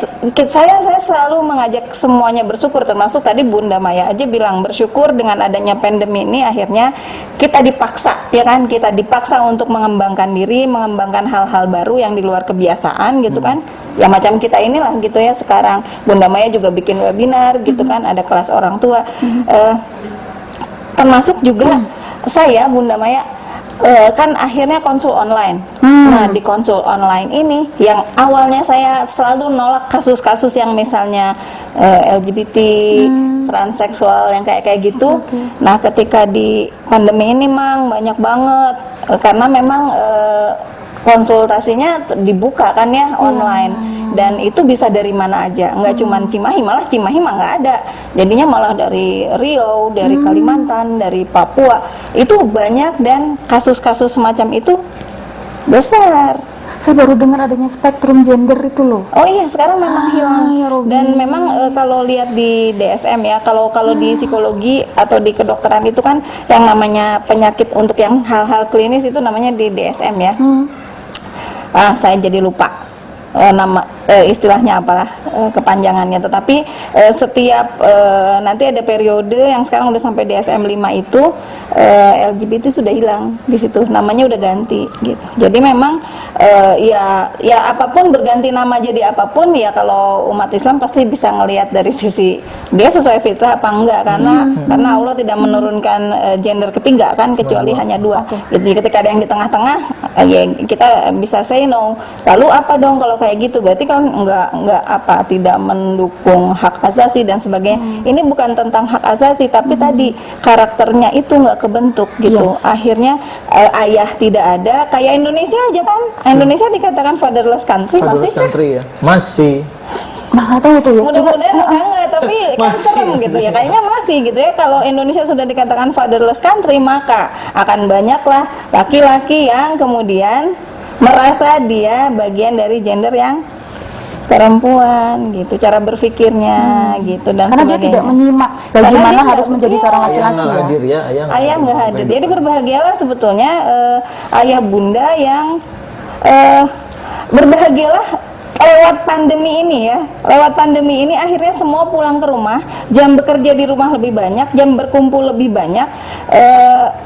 saya selalu mengajak semuanya bersyukur, termasuk tadi Bunda Maya aja bilang bersyukur dengan adanya pandemi ini akhirnya kita dipaksa, ya kan, kita dipaksa untuk mengembangkan diri, mengembangkan hal-hal baru yang di luar kebiasaan gitu kan. Ya macam kita inilah gitu ya, sekarang Bunda Maya juga bikin webinar gitu kan, ada kelas orang tua. Termasuk juga saya, Bunda Maya, kan akhirnya konsul online. Nah di konsul online ini yang awalnya saya selalu nolak kasus-kasus yang misalnya LGBT, transseksual yang kayak gitu. Nah ketika di pandemi ini mang banyak banget karena memang konsultasinya dibuka kan ya online, dan itu bisa dari mana aja, nggak cuman Cimahi, malah Cimahi mah nggak ada, jadinya malah dari Riau, dari Kalimantan, dari Papua, itu banyak, dan kasus-kasus semacam itu besar. Saya baru dengar adanya spektrum gender itu loh. Oh iya, sekarang memang hilang. Ya Robi. Dan memang kalau lihat di DSM ya, kalau di psikologi atau di kedokteran itu kan yang namanya penyakit untuk yang hal-hal klinis itu namanya di DSM ya. Saya jadi lupa nama istilahnya apalah, kepanjangannya, tetapi setiap nanti ada periode yang sekarang udah sampai DSM 5 itu LGBT sudah hilang di situ, namanya udah ganti gitu. Jadi memang ya apapun berganti nama jadi apapun ya, kalau umat Islam pasti bisa ngelihat dari sisi dia sesuai fitrah apa enggak, karena Allah tidak menurunkan gender ketiga kan, kecuali hanya dua. Jadi ketika ada yang di tengah-tengah ya kita bisa say no. Lalu apa dong kalau kayak gitu? Berarti kan enggak apa, tidak mendukung hak asasi dan sebagainya. Ini bukan tentang hak asasi, tapi tadi karakternya itu enggak kebentuk gitu. Akhirnya ayah tidak ada, kayak Indonesia aja kan. Indonesia dikatakan fatherless country, masih country ya? Masih. Nah, tahu tuh ya. Mudah-mudahan udah enggak, tapi kan serem gitu ya. Kayaknya masih gitu ya. Kalau Indonesia sudah dikatakan fatherless country, maka akan banyaklah laki-laki yang kemudian merasa dia bagian dari gender yang perempuan gitu, cara berpikirnya gitu dan karena sebagainya. dia tidak menyimak bagaimana harus menjadi seorang laki-laki ya. Ayah nggak hadir. Jadi berbahagialah sebetulnya ayah bunda yang berbahagialah lewat pandemi ini ya. Lewat pandemi ini akhirnya semua pulang ke rumah, jam bekerja di rumah lebih banyak, jam berkumpul lebih banyak.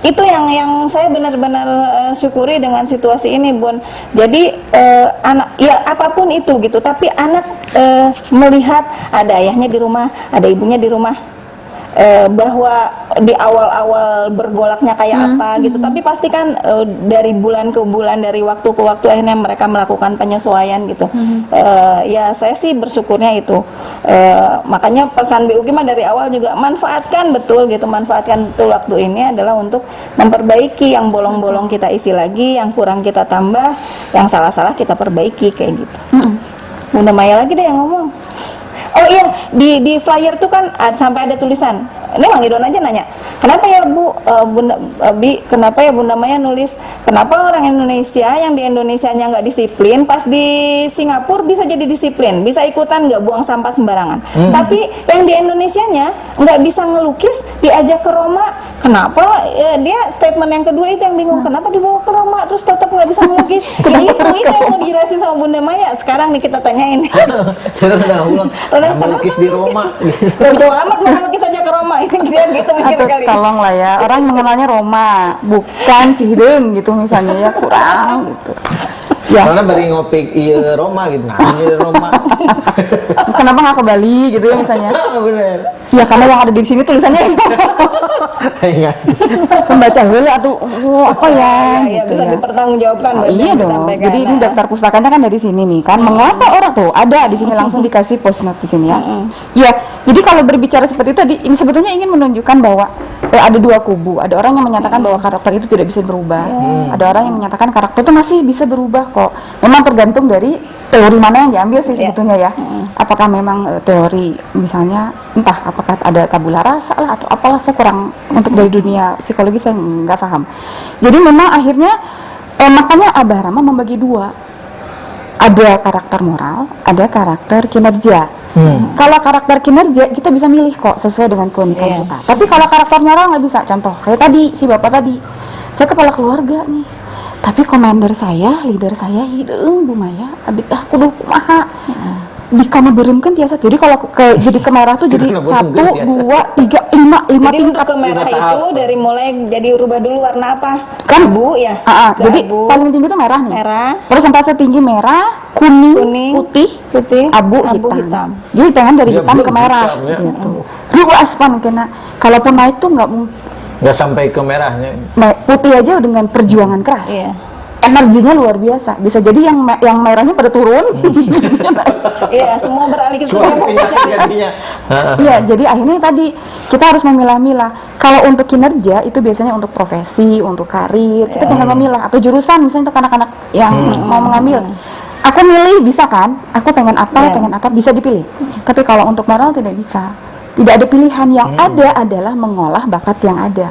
Itu yang saya benar-benar syukuri dengan situasi ini, Bun. Jadi anak ya apapun itu gitu, tapi anak melihat ada ayahnya di rumah, ada ibunya di rumah. Bahwa di awal-awal bergolaknya kayak apa gitu, tapi pasti kan dari bulan ke bulan, dari waktu ke waktu akhirnya mereka melakukan penyesuaian gitu. Ya saya sih bersyukurnya itu. Makanya pesan Bu Uki mah dari awal juga manfaatkan betul waktu ini adalah untuk memperbaiki, yang bolong-bolong kita isi lagi, yang kurang kita tambah, yang salah-salah kita perbaiki kayak gitu. Bunda Maya lagi deh yang ngomong. Oh iya, di flyer tuh kan sampai ada tulisan. Ini Mang Idon aja nanya, kenapa ya Bu, Bunda Bi, kenapa ya Bunda Maya nulis, kenapa orang Indonesia yang di Indonesianya nggak disiplin, pas di Singapura bisa jadi disiplin, bisa ikutan nggak buang sampah sembarangan. Tapi yang di Indonesianya nggak bisa ngelukis, diajak ke Roma, kenapa? Dia statement yang kedua itu yang bingung, kenapa dibawa ke Roma terus tetap nggak bisa ngelukis? Ini itu yang mau dijelasin sama Bunda Maya. Sekarang nih kita tanyain. Saya udah ulang. Melukis di Roma. Jauh amat mau melukis aja ke Roma. Dia gitu mikir Atau kali. tolong lah ya, orang mengenalnya Roma, bukan Cihideung gitu misalnya ya, kurang gitu. Ya. Karena bari ngopi iya Roma gitu. Nah, ini Roma. Kenapa nggak ke Bali gitu ya misalnya? Bener. Ya karena yang ada di sini tulisannya itu. Ingat. Pembaca dulu atau apa ya? Iya, gitu bisa ya. dipertanggungjawabkan. Oh, iya dong. Disampaikan. Jadi ini daftar pustakanya kan dari sini nih kan. Mengapa orang tuh ada di sini langsung dikasih post note di sini ya? Ya. Jadi kalau berbicara seperti itu, ini sebetulnya ingin menunjukkan bahwa ada dua kubu. Ada orang yang menyatakan bahwa karakter itu tidak bisa berubah. Ada orang yang menyatakan karakter itu masih bisa berubah kok. Memang tergantung dari teori mana yang diambil sih sebetulnya ya. Apakah memang teori misalnya entah apakah ada tabula rasa lah atau apalah, saya kurang untuk dari dunia psikologi saya nggak paham. Jadi memang akhirnya makanya Abah Rama membagi dua. Ada karakter moral, ada karakter kinerja. Kalau karakter kinerja kita bisa milih kok sesuai dengan keunikan kita. Tapi kalau karakter moral nggak bisa. Contoh kayak tadi si bapak tadi, saya kepala keluarga nih. Tapi komander saya, leader saya hideung Bu Maya, abis kudu kumaha. Dikana beremkeun tiasa. Jadi kalau jadi ke merah tuh jadi 1, 2, 3, 5 Jadi untuk tingkat. ke merah itu dari mulai jadi rubah dulu warna apa? Kan Abu ya. Jadi abu. paling tinggi tuh merah nih. Merah. Persentase tinggi merah, kuning, putih, abu, hitam. Jadi jangan dari Ya, hitam belum ke merah hitam, ya. gitu. Luas pan kena. Kalaupun naik tuh nggak mungkin. Nggak sampai ke merahnya. Putih aja dengan perjuangan keras. Iya. Energinya luar biasa. Bisa jadi yang merahnya pada turun. Iya, semua beralih ke situ ya fokusnya. gantinya. Iya, jadi akhirnya tadi kita harus memilah-milah. Kalau untuk kinerja itu biasanya untuk profesi, untuk karir, kita tinggal memilah. Atau jurusan, misalnya untuk anak-anak yang mau mengambil. Aku milih bisa kan? Aku pengen apa, bisa dipilih. Tapi kalau untuk moral tidak bisa. Tidak ada pilihan, yang ada adalah mengolah bakat yang ada.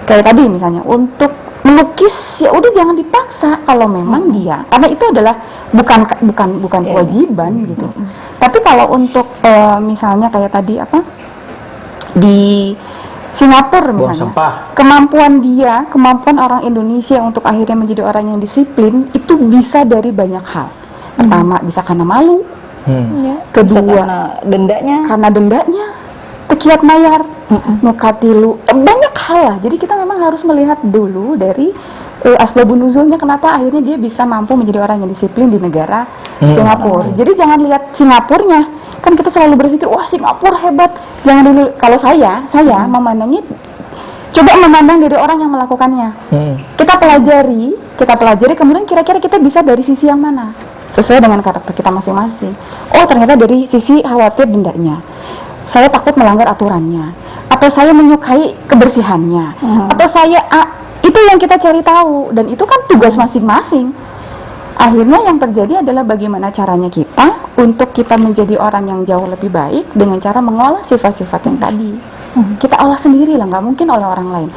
Kayak tadi misalnya untuk melukis ya udah jangan dipaksa kalau memang dia, karena itu adalah bukan kewajiban gitu. Tapi kalau untuk misalnya kayak tadi apa di Singapura misalnya, kemampuan orang Indonesia untuk akhirnya menjadi orang yang disiplin itu bisa dari banyak hal. Pertama bisa karena malu, kedua karena dendanya, tekiat mayar, nukatilu, banyak hal lah. Jadi kita memang harus melihat dulu dari asbabun nuzulnya kenapa akhirnya dia bisa mampu menjadi orang yang disiplin di negara Singapura. Jadi jangan lihat Singapurnya, kan kita selalu berpikir wah Singapura hebat. Jangan dulu, kalau saya memandangnya, coba memandang dari orang yang melakukannya. Kita pelajari, kemudian kira-kira kita bisa dari sisi yang mana sesuai dengan karakter kita masing-masing. Oh ternyata dari sisi khawatir dendanya, saya takut melanggar aturannya, atau saya menyukai kebersihannya, atau saya itu yang kita cari tahu, dan itu kan tugas masing-masing. Akhirnya yang terjadi adalah bagaimana caranya kita untuk kita menjadi orang yang jauh lebih baik dengan cara mengolah sifat-sifat yang tadi. Kita olah sendiri lah, nggak mungkin oleh orang lain.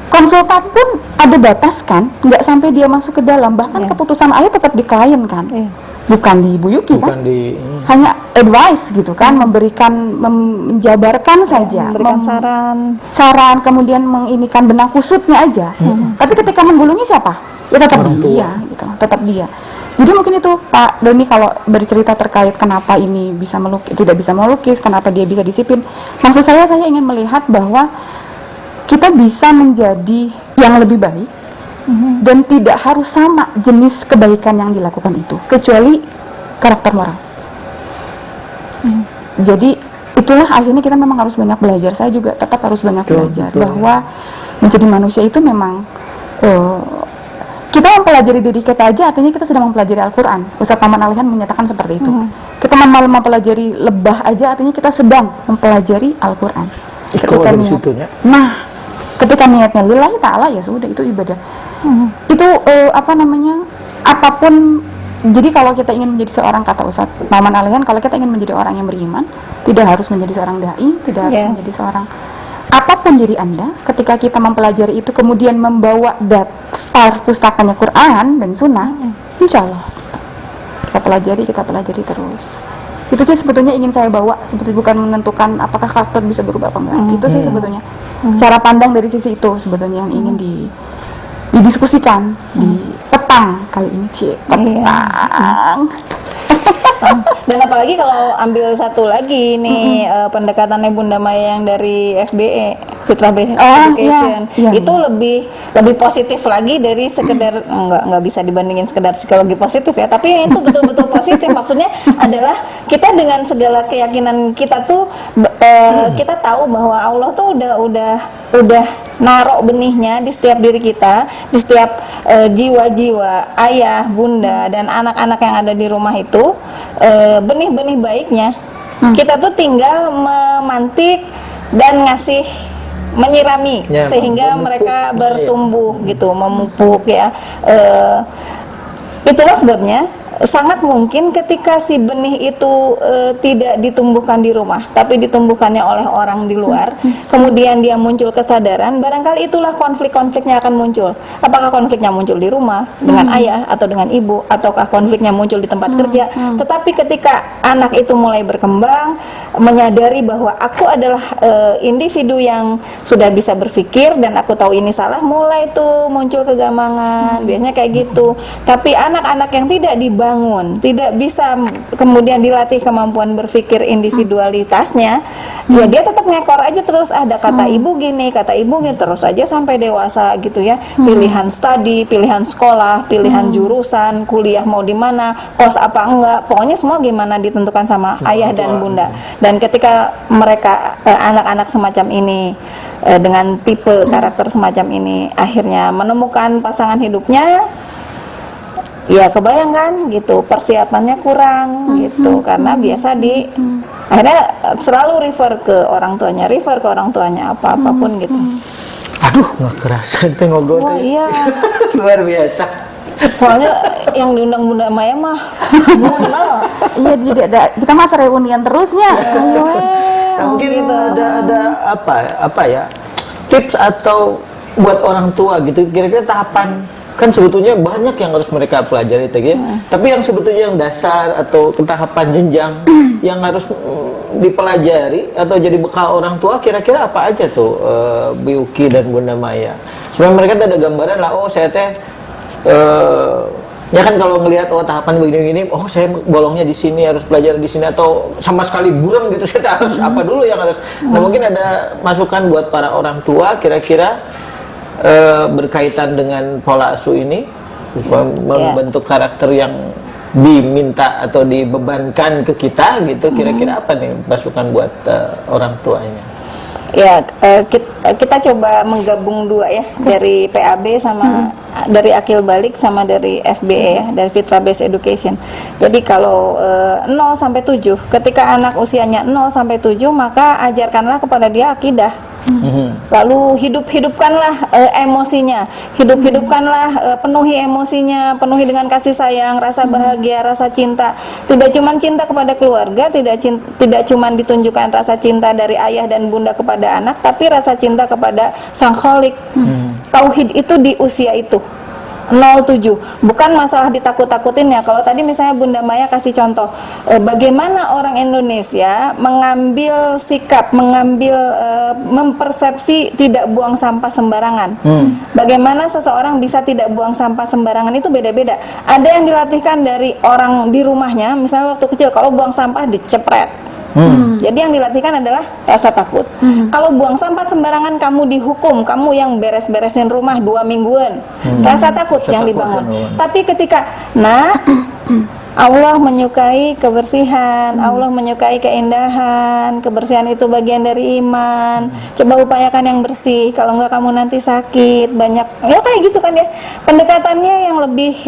Konsultan pun ada batas kan, nggak sampai dia masuk ke dalam, bahkan keputusan akhir tetap di klien kan, bukan di Bu Yuki kan, hanya advice gitu kan, menjabarkan saja, memberikan saran, kemudian menginikan benang kusutnya aja. Tapi ketika menggulungnya siapa? Ya tetap dia, gitu, tetap dia. Jadi mungkin itu Pak Doni kalau bercerita terkait kenapa ini bisa tidak bisa melukis, kenapa dia bisa disiplin. Maksud saya ingin melihat bahwa kita bisa menjadi yang lebih baik dan tidak harus sama jenis kebaikan yang dilakukan itu, kecuali karakter moral. Jadi itulah akhirnya kita memang harus banyak belajar. Saya juga tetap harus banyak belajar bahwa menjadi manusia itu memang kita mempelajari diri kita aja, artinya kita sedang mempelajari Al-Quran. Ustaz Paman Alihan menyatakan seperti itu. Kita mempelajari lebah aja, artinya kita sedang mempelajari Al-Quran. Ketika niatnya lillahi ta'ala, ya sudah, itu ibadah. Itu apapun jadi kalau kita ingin menjadi seorang, kata Ustaz Maman Alihan, kalau kita ingin menjadi orang yang beriman, tidak harus menjadi seorang dai, tidak harus menjadi seorang apapun diri Anda. Ketika kita mempelajari itu kemudian membawa daftar pustakanya Quran dan Sunnah, insya Allah kita pelajari terus. Itu sih sebetulnya ingin saya bawa, sebetulnya bukan menentukan apakah karakter bisa berubah apa enggak. Itu sih sebetulnya cara pandang dari sisi itu sebetulnya yang ingin didiskusikan di petang kali ini, petang. Dan apalagi kalau ambil satu lagi nih pendekatannya Bunda Maya yang dari FBE, Fitrah Based Education, itu lebih positif lagi dari sekedar nggak bisa dibandingin sekedar psikologi positif ya, tapi itu betul-betul positif. Maksudnya adalah kita dengan segala keyakinan kita tuh kita tahu bahwa Allah tuh udah narok benihnya di setiap diri kita, di setiap jiwa-jiwa ayah, bunda, dan anak-anak yang ada di rumah itu, benih-benih baiknya. Kita tuh tinggal memantik dan ngasih, menyirami sehingga mereka bertumbuh gitu, memupuk ya. Itulah sebabnya sangat mungkin ketika si benih itu tidak ditumbuhkan di rumah, tapi ditumbuhkannya oleh orang di luar, kemudian dia muncul kesadaran, barangkali itulah konflik-konfliknya akan muncul. Apakah konfliknya muncul di rumah dengan ayah atau dengan ibu, ataukah konfliknya muncul di tempat kerja. Tetapi ketika anak itu mulai berkembang, menyadari bahwa aku adalah individu yang sudah bisa berpikir dan aku tahu ini salah, mulai tuh muncul kegamangan, biasanya kayak gitu. Tapi anak-anak yang tidak dibangun, tidak bisa kemudian dilatih kemampuan berpikir individualitasnya, ya dia tetap ngekor aja terus, ada kata ibu gini, kata ibu gini, terus aja sampai dewasa gitu ya. Pilihan studi, pilihan sekolah, pilihan jurusan, kuliah mau di mana, kos apa enggak, pokoknya semua gimana ditentukan sama ayah dan bunda. Dan ketika mereka anak-anak semacam ini dengan tipe karakter semacam ini akhirnya menemukan pasangan hidupnya, ya kebayangkan gitu, persiapannya kurang gitu, karena biasa akhirnya selalu refer ke orang tuanya apapun gitu. Aduh, nggak kerasa kita ngobrol. Wah iya, luar biasa. Soalnya yang diundang Bunda Maya mah iya, jadi kita masa reunian terusnya. Nah, mungkin gitu. ada apa ya, tips atau buat orang tua gitu, kira-kira tahapan. Kan sebetulnya banyak yang harus mereka pelajari tadi, tapi yang sebetulnya yang dasar atau tahapan jenjang yang harus dipelajari atau jadi bekal orang tua, kira-kira apa aja tuh Biuki dan Bunda Maya, supaya mereka ada gambaran lah, oh saya teh ya kan kalau ngelihat tahapan begini-begini, oh saya bolongnya di sini, harus belajar di sini, atau sama sekali buram gitu, saya harus apa dulu yang harus. Nah, mungkin ada masukan buat para orang tua kira-kira berkaitan dengan pola asuh ini, membentuk karakter yang diminta atau dibebankan ke kita gitu, kira-kira apa nih masukan buat orang tuanya? Ya, kita coba menggabung dua ya, dari PAB sama dari Akil Balik sama dari FBE ya, dari Fitrah Based Education. Jadi kalau 0 sampai 7, ketika anak usianya 0 sampai 7, maka ajarkanlah kepada dia akidah. Lalu hidupkanlah emosinya, hidupkanlah, penuhi emosinya, penuhi dengan kasih sayang, rasa bahagia, rasa cinta. Tidak cuma cinta kepada keluarga, tidak cuma ditunjukkan rasa cinta dari ayah dan bunda kepada anak, tapi rasa cinta kepada Sang Khalik. Tauhid itu di usia itu 07, bukan masalah ditakut-takutin ya. Kalau tadi misalnya Bunda Maya kasih contoh bagaimana orang Indonesia mengambil sikap, mempersepsi tidak buang sampah sembarangan. Bagaimana seseorang bisa tidak buang sampah sembarangan itu beda-beda. Ada yang dilatihkan dari orang di rumahnya, misalnya waktu kecil kalau buang sampah dicepret. Jadi yang dilatihkan adalah rasa takut. Kalau buang sampah sembarangan kamu dihukum, kamu yang beres-beresin rumah 2 mingguan, rasa takut yang dibangun. Tapi ketika Allah menyukai kebersihan, Allah menyukai keindahan, kebersihan itu bagian dari iman. Coba upayakan yang bersih, kalau enggak kamu nanti sakit, banyak ya kayak gitu kan ya. Pendekatannya yang lebih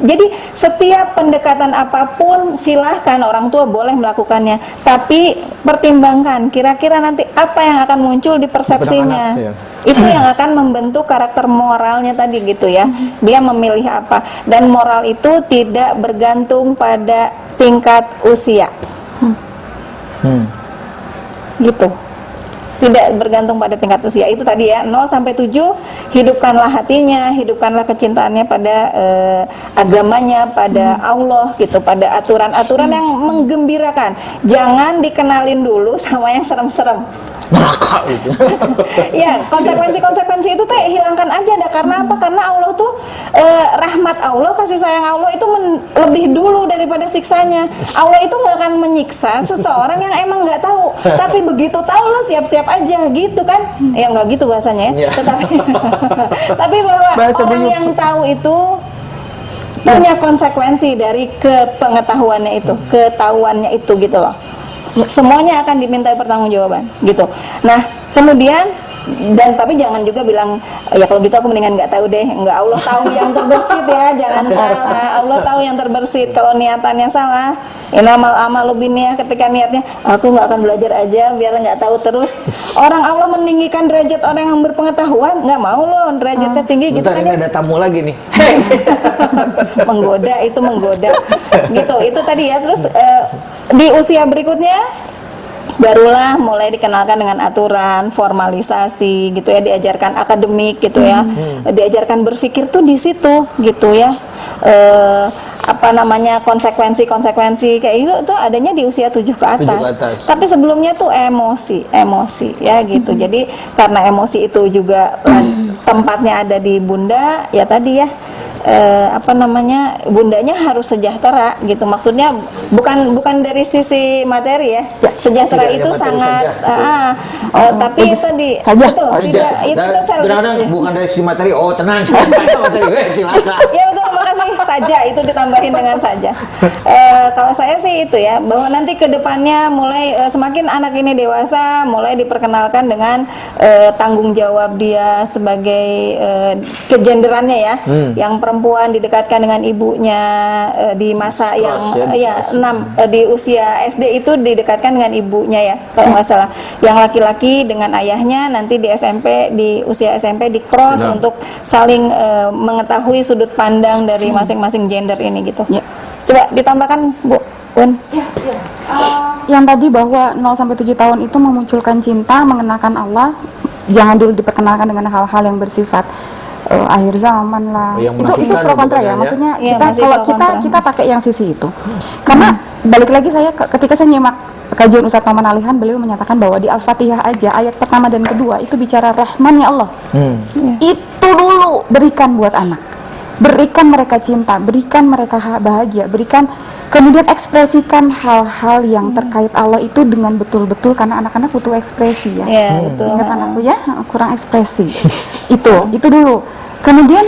jadi setiap pendekatan apapun silahkan orang tua boleh melakukannya, tapi pertimbangkan kira-kira nanti apa yang akan muncul di persepsinya. Itu yang akan membentuk karakter moralnya tadi gitu ya. Dia memilih apa, dan moral itu tidak bergantung pada tingkat usia. Gitu. Tidak bergantung pada tingkat usia. Itu tadi ya, 0 sampai 7, hidupkanlah hatinya, hidupkanlah kecintaannya pada agamanya, pada Allah gitu, pada aturan-aturan yang menggembirakan. Jangan dikenalin dulu sama yang serem-serem. Neraka gitu. Ya, konsekuensi itu teh hilangkan aja dah. Karena apa? Karena Allah tuh rahmat Allah, kasih sayang Allah itu lebih dulu daripada siksanya. Allah itu nggak akan menyiksa seseorang yang emang nggak tahu. Tapi begitu tahu lo siap-siap aja gitu kan? Ya nggak gitu bahasanya ya. Tapi bahwa orang yang tahu itu punya konsekuensi dari kepengetahuannya itu, ketahuannya itu gitu loh. Semuanya akan dimintai pertanggungjawaban gitu. Nah kemudian, dan tapi jangan juga bilang ya kalau gitu aku mendingan nggak tahu deh. Nggak, Allah tahu yang terbersit ya, jangan salah. Allah tahu yang terbersit. Kalau niatannya salah, innamal a'malu binniyah, ketika niatnya aku nggak akan belajar aja biar nggak tahu terus. Orang Allah meninggikan derajat orang yang berpengetahuan, nggak mau loh derajatnya tinggi gitu kan. Ini ada tamu lagi nih. Menggoda, itu menggoda gitu. Itu tadi ya. Terus di usia berikutnya barulah mulai dikenalkan dengan aturan, formalisasi gitu ya, diajarkan akademik gitu ya, diajarkan berpikir tuh di situ gitu ya. Apa namanya, konsekuensi kayak itu tuh adanya di usia 7 ke atas. Tapi sebelumnya tuh emosi ya gitu. Jadi karena emosi itu juga tempatnya ada di bunda ya tadi ya. Apa namanya, bundanya harus sejahtera gitu. Maksudnya bukan dari sisi materi ya. Sejahtera itu sangat tapi tadi betul, tidak itu kadang-kadang bukan dari sisi materi. Oh tenang, materi silakan. Ya betul, makasih. Saja itu ditambahin dengan saja. Kalau saya sih itu ya, bahwa nanti ke depannya mulai semakin anak ini dewasa, mulai diperkenalkan dengan tanggung jawab dia sebagai kegenderannya ya. Yang perempuan didekatkan dengan ibunya di masa yang di usia SD itu didekatkan dengan ibunya ya, kalau nggak salah. Yang laki-laki dengan ayahnya, nanti di SMP, di usia SMP di cross untuk saling mengetahui sudut pandang dari masing-masing gender ini gitu. Ya. Coba ditambahkan Bu Un. Yang tadi bahwa 0 sampai 7 tahun itu memunculkan cinta, mengenalkan Allah, jangan dulu diperkenalkan dengan hal-hal yang bersifat akhir zaman lah. Itu pro kontra ya. Maksudnya kita pakai yang sisi itu. Karena balik lagi saya ketika saya nyimak kajian Ustadz Noman Alihan, beliau menyatakan bahwa di Al-Fatihah aja ayat pertama dan kedua itu bicara Rahman ya Allah. Itu dulu berikan buat anak. Berikan mereka cinta, berikan mereka bahagia, kemudian ekspresikan hal-hal yang terkait Allah itu dengan betul-betul, karena anak-anak butuh ekspresi ya. Betul. Ingat anakku ya, kurang ekspresi. itu dulu. Kemudian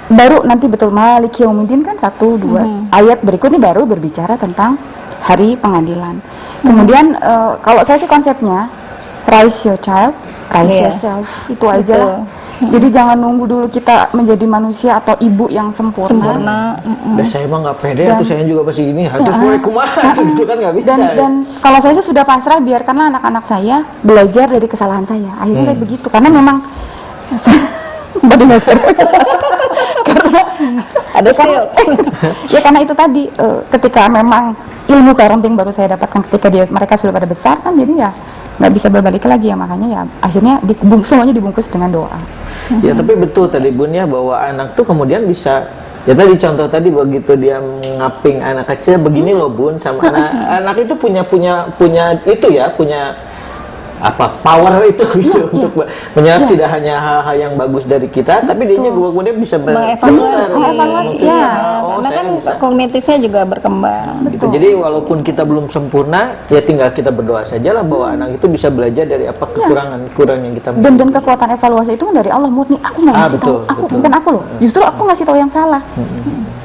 baru nanti betul Maliki Yaumiddin kan 1, 2 ayat berikutnya baru berbicara tentang hari pengadilan. Kemudian kalau saya sih konsepnya raise your child, raise yourself, itu aja lah. Jadi jangan nunggu dulu kita menjadi manusia atau ibu yang sempurna. Saya emang nggak pede, tuh saya juga pasti gini. Terus mulai kumaha, itu kan nggak bisa. Dan kalau saya sudah pasrah, biarkanlah anak-anak saya belajar dari kesalahan saya. Akhirnya kayak begitu, karena memang karena ada sil. Ya karena itu tadi, ketika memang ilmu parenting baru saya dapatkan ketika mereka sudah pada besar kan, jadi ya nggak bisa berbalik lagi ya, makanya ya akhirnya semuanya dibungkus dengan doa. Ya tapi betul tadi Bun ya, bahwa anak tuh kemudian bisa, ya tadi contoh tadi begitu dia ngaping anak kecil begini loh Bun, sama anak itu punya itu ya, punya apa power itu gitu untuk menyerap tidak hanya hal-hal yang bagus dari kita, tapi dia kemudian bisa mengevaluasi karena kan kognitifnya juga berkembang gitu. Jadi walaupun kita belum sempurna, ya tinggal kita berdoa sajalah bahwa anak itu bisa belajar dari apa kekurangan yang kita miliki. Dan kekuatan evaluasi itu kan dari Allah murni. Aku nggak ngasih tahu, bukan aku loh, justru aku ngasih tahu yang salah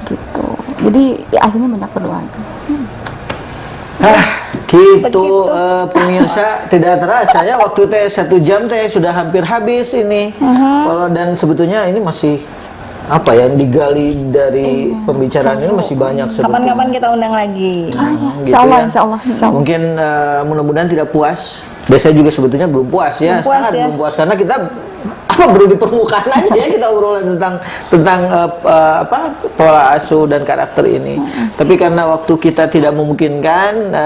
gitu. Jadi ya, akhirnya banyak berdoa itu. Gitu pemirsa, tidak terasa ya waktu teh 1 jam teh sudah hampir habis ini. Kalau dan sebetulnya ini masih apa yang digali dari pembicaraan ini masih banyak sebetulnya. Kapan-kapan kita undang lagi. Gitu ya. Insya Allah. Mungkin mudah-mudahan tidak puas. Biasanya juga sebetulnya belum puas ya, sangat belum puas karena kita baru di permukaan aja ya kita obrolan tentang pola asuh dan karakter ini. Tapi karena waktu kita tidak memungkinkan,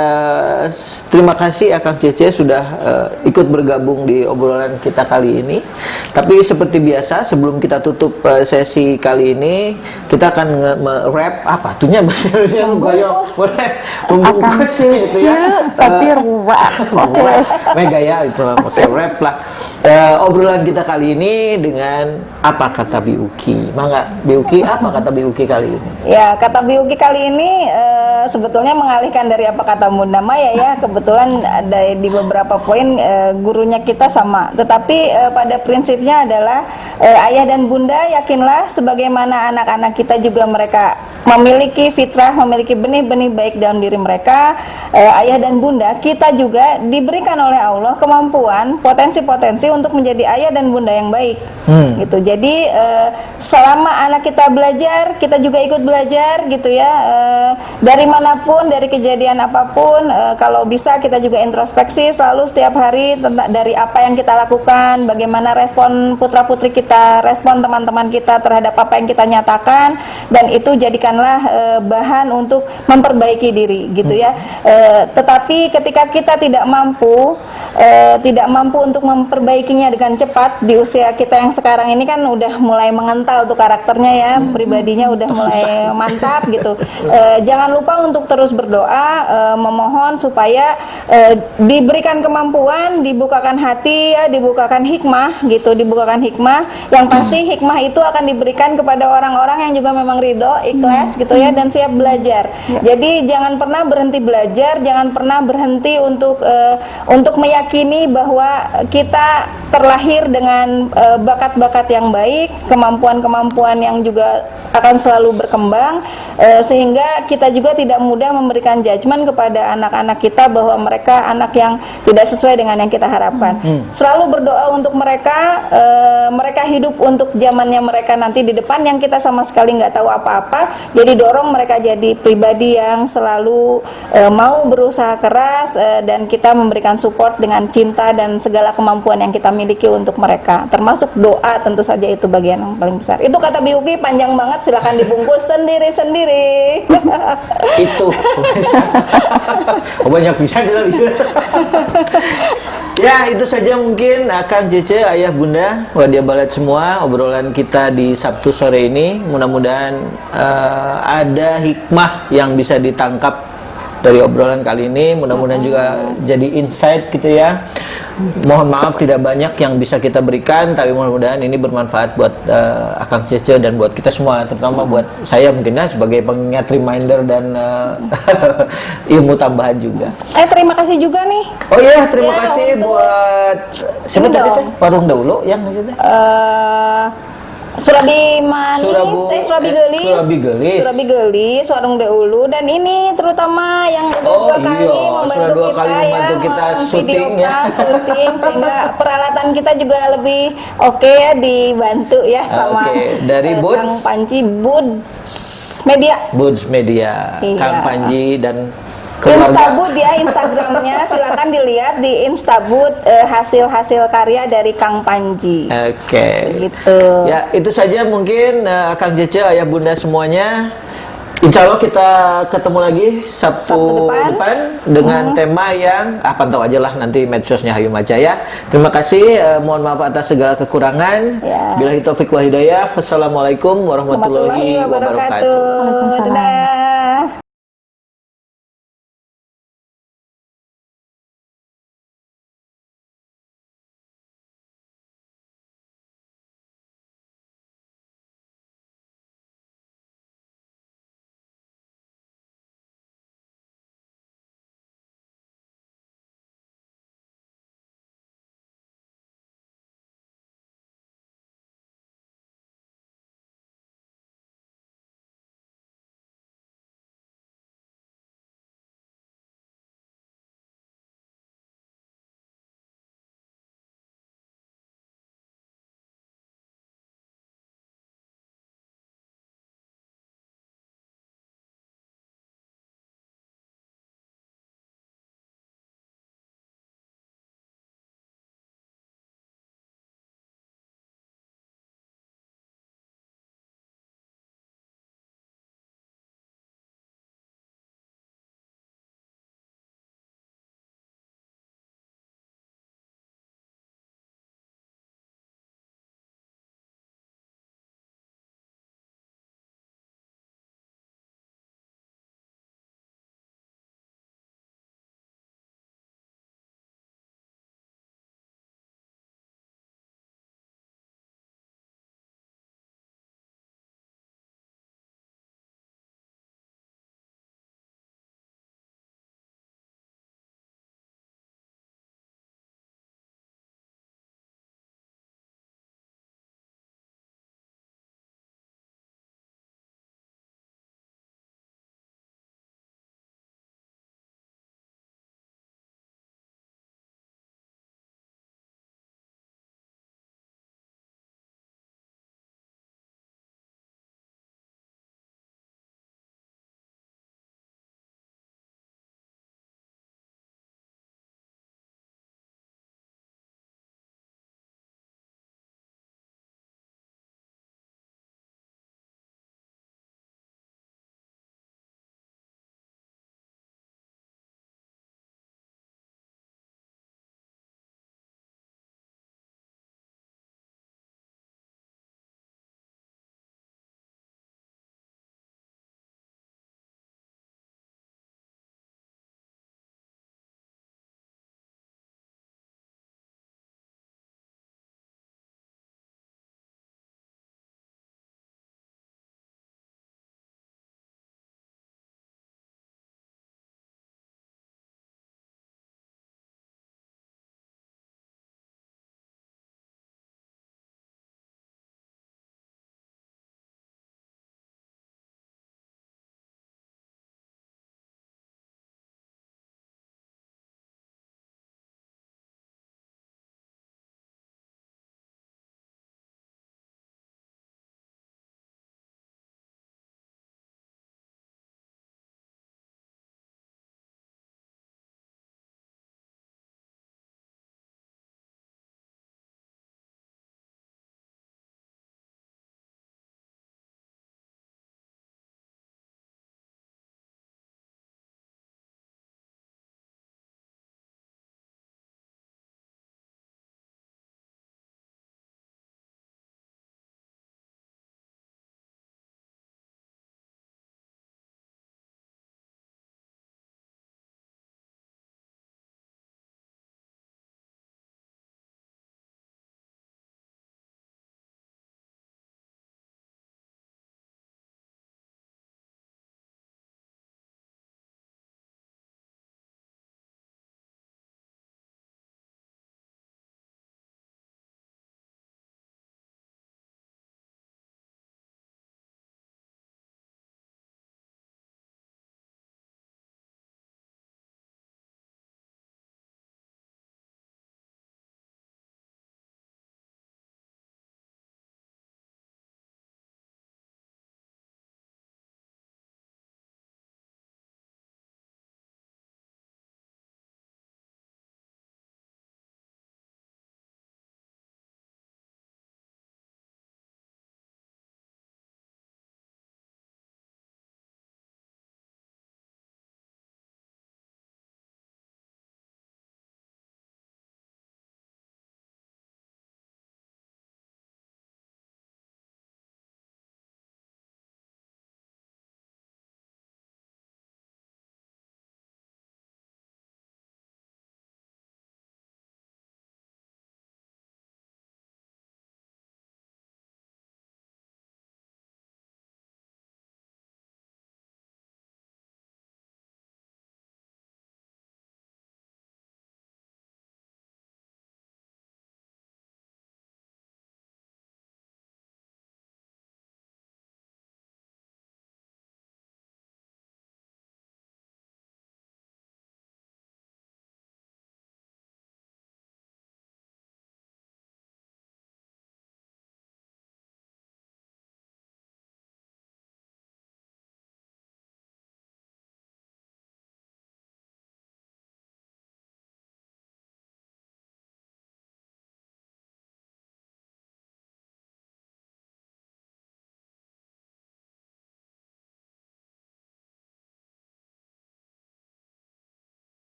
terima kasih Akang Cece sudah ikut bergabung di obrolan kita kali ini. Tapi seperti biasa sebelum kita tutup sesi kali ini, kita akan nge-rap apa tuhnya bahasa Indonesia membungkus gitu ya. Tapi ruwet. Mega ya itu pakai rap lah. Obrolan kita kali ini dengan apa kata Biuki. Mangga Biuki, apa kata Biuki kali ini? Ya, kata Biuki kali ini sebetulnya mengalihkan dari apa kata Bunda Maya ya. Kebetulan ada di beberapa poin gurunya kita sama. Tetapi pada prinsipnya adalah ayah dan bunda yakinlah sebagaimana anak-anak kita juga mereka memiliki fitrah, memiliki benih-benih baik dalam diri mereka. Ayah dan bunda kita juga diberikan oleh Allah kemampuan, potensi-potensi untuk menjadi ayah dan bunda yang baik. Gitu. Jadi selama anak kita belajar, kita juga ikut belajar gitu ya. Dari manapun, dari kejadian apapun, kalau bisa kita juga introspeksi selalu setiap hari tentang dari apa yang kita lakukan, bagaimana respon putra-putri kita, respon teman-teman kita terhadap apa yang kita nyatakan, dan itu jadikanlah bahan untuk memperbaiki diri gitu ya. Tetapi ketika kita tidak mampu untuk memperbaikinya dengan cepat di usia kita yang sekarang ini kan udah mulai mengental tuh karakternya ya, pribadinya udah mulai mantap gitu. Jangan lupa untuk terus berdoa, memohon supaya diberikan kemampuan, dibukakan hati ya, dibukakan hikmah gitu, dibukakan hikmah. Yang pasti hikmah itu akan diberikan kepada orang-orang yang juga memang ridho, ikhlas gitu ya, dan siap belajar. Jadi jangan pernah berhenti belajar, jangan pernah berhenti untuk meyakini bahwa kita terlahir dengan bakat-bakat yang baik, kemampuan-kemampuan yang juga akan selalu berkembang, sehingga kita juga tidak mudah memberikan judgement kepada anak-anak kita bahwa mereka anak yang tidak sesuai dengan yang kita harapkan. Selalu berdoa untuk mereka, mereka hidup untuk zamannya mereka nanti di depan yang kita sama sekali nggak tahu apa-apa. Jadi dorong mereka jadi pribadi yang selalu mau berusaha keras, dan kita memberikan support dengan cinta dan segala kemampuan yang kita miliki untuk mereka, termasuk doa tentu saja itu bagian yang paling besar. Itu kata Biuki panjang banget, silakan dibungkus sendiri-sendiri. Itu banyak bisa ya, itu saja mungkin Akang Cece, ayah bunda, wadia balat semua obrolan kita di Sabtu sore ini. Mudah-mudahan ada hikmah yang bisa ditangkap dari obrolan kali ini. Mudah-mudahan juga jadi insight gitu ya. Mohon maaf tidak banyak yang bisa kita berikan, tapi mudah-mudahan ini bermanfaat buat Akang Cece dan buat kita semua, terutama buat saya mungkin sebagai pengingat, reminder, dan ilmu tambahan juga. Terima kasih juga nih. Oh iya, terima kasih buat siapa tadi teh? Warung Daulo yang maksudnya? Surabi Manis, Surabi Gelis, Warung Daulu, dan ini terutama yang dua kali membantu kita syuting ya, sehingga peralatan kita juga lebih oke ya, dibantu ya sama dari Kang Panji Buds Media, iya. Kang Panji dan Instabud ya, Instagramnya silakan dilihat di Instabud, hasil-hasil karya dari Kang Panji. Gitu. Ya, itu saja mungkin Kang Cece, ayah bunda semuanya. Insya Allah kita ketemu lagi Sabtu depan dengan tema yang pantau aja lah nanti medsosnya Hayu Majaya. Terima kasih, mohon maaf atas segala kekurangan. Billahi taufik wa hidayah. Wassalamualaikum warahmatullahi wabarakatuh. Waalaikumsalam.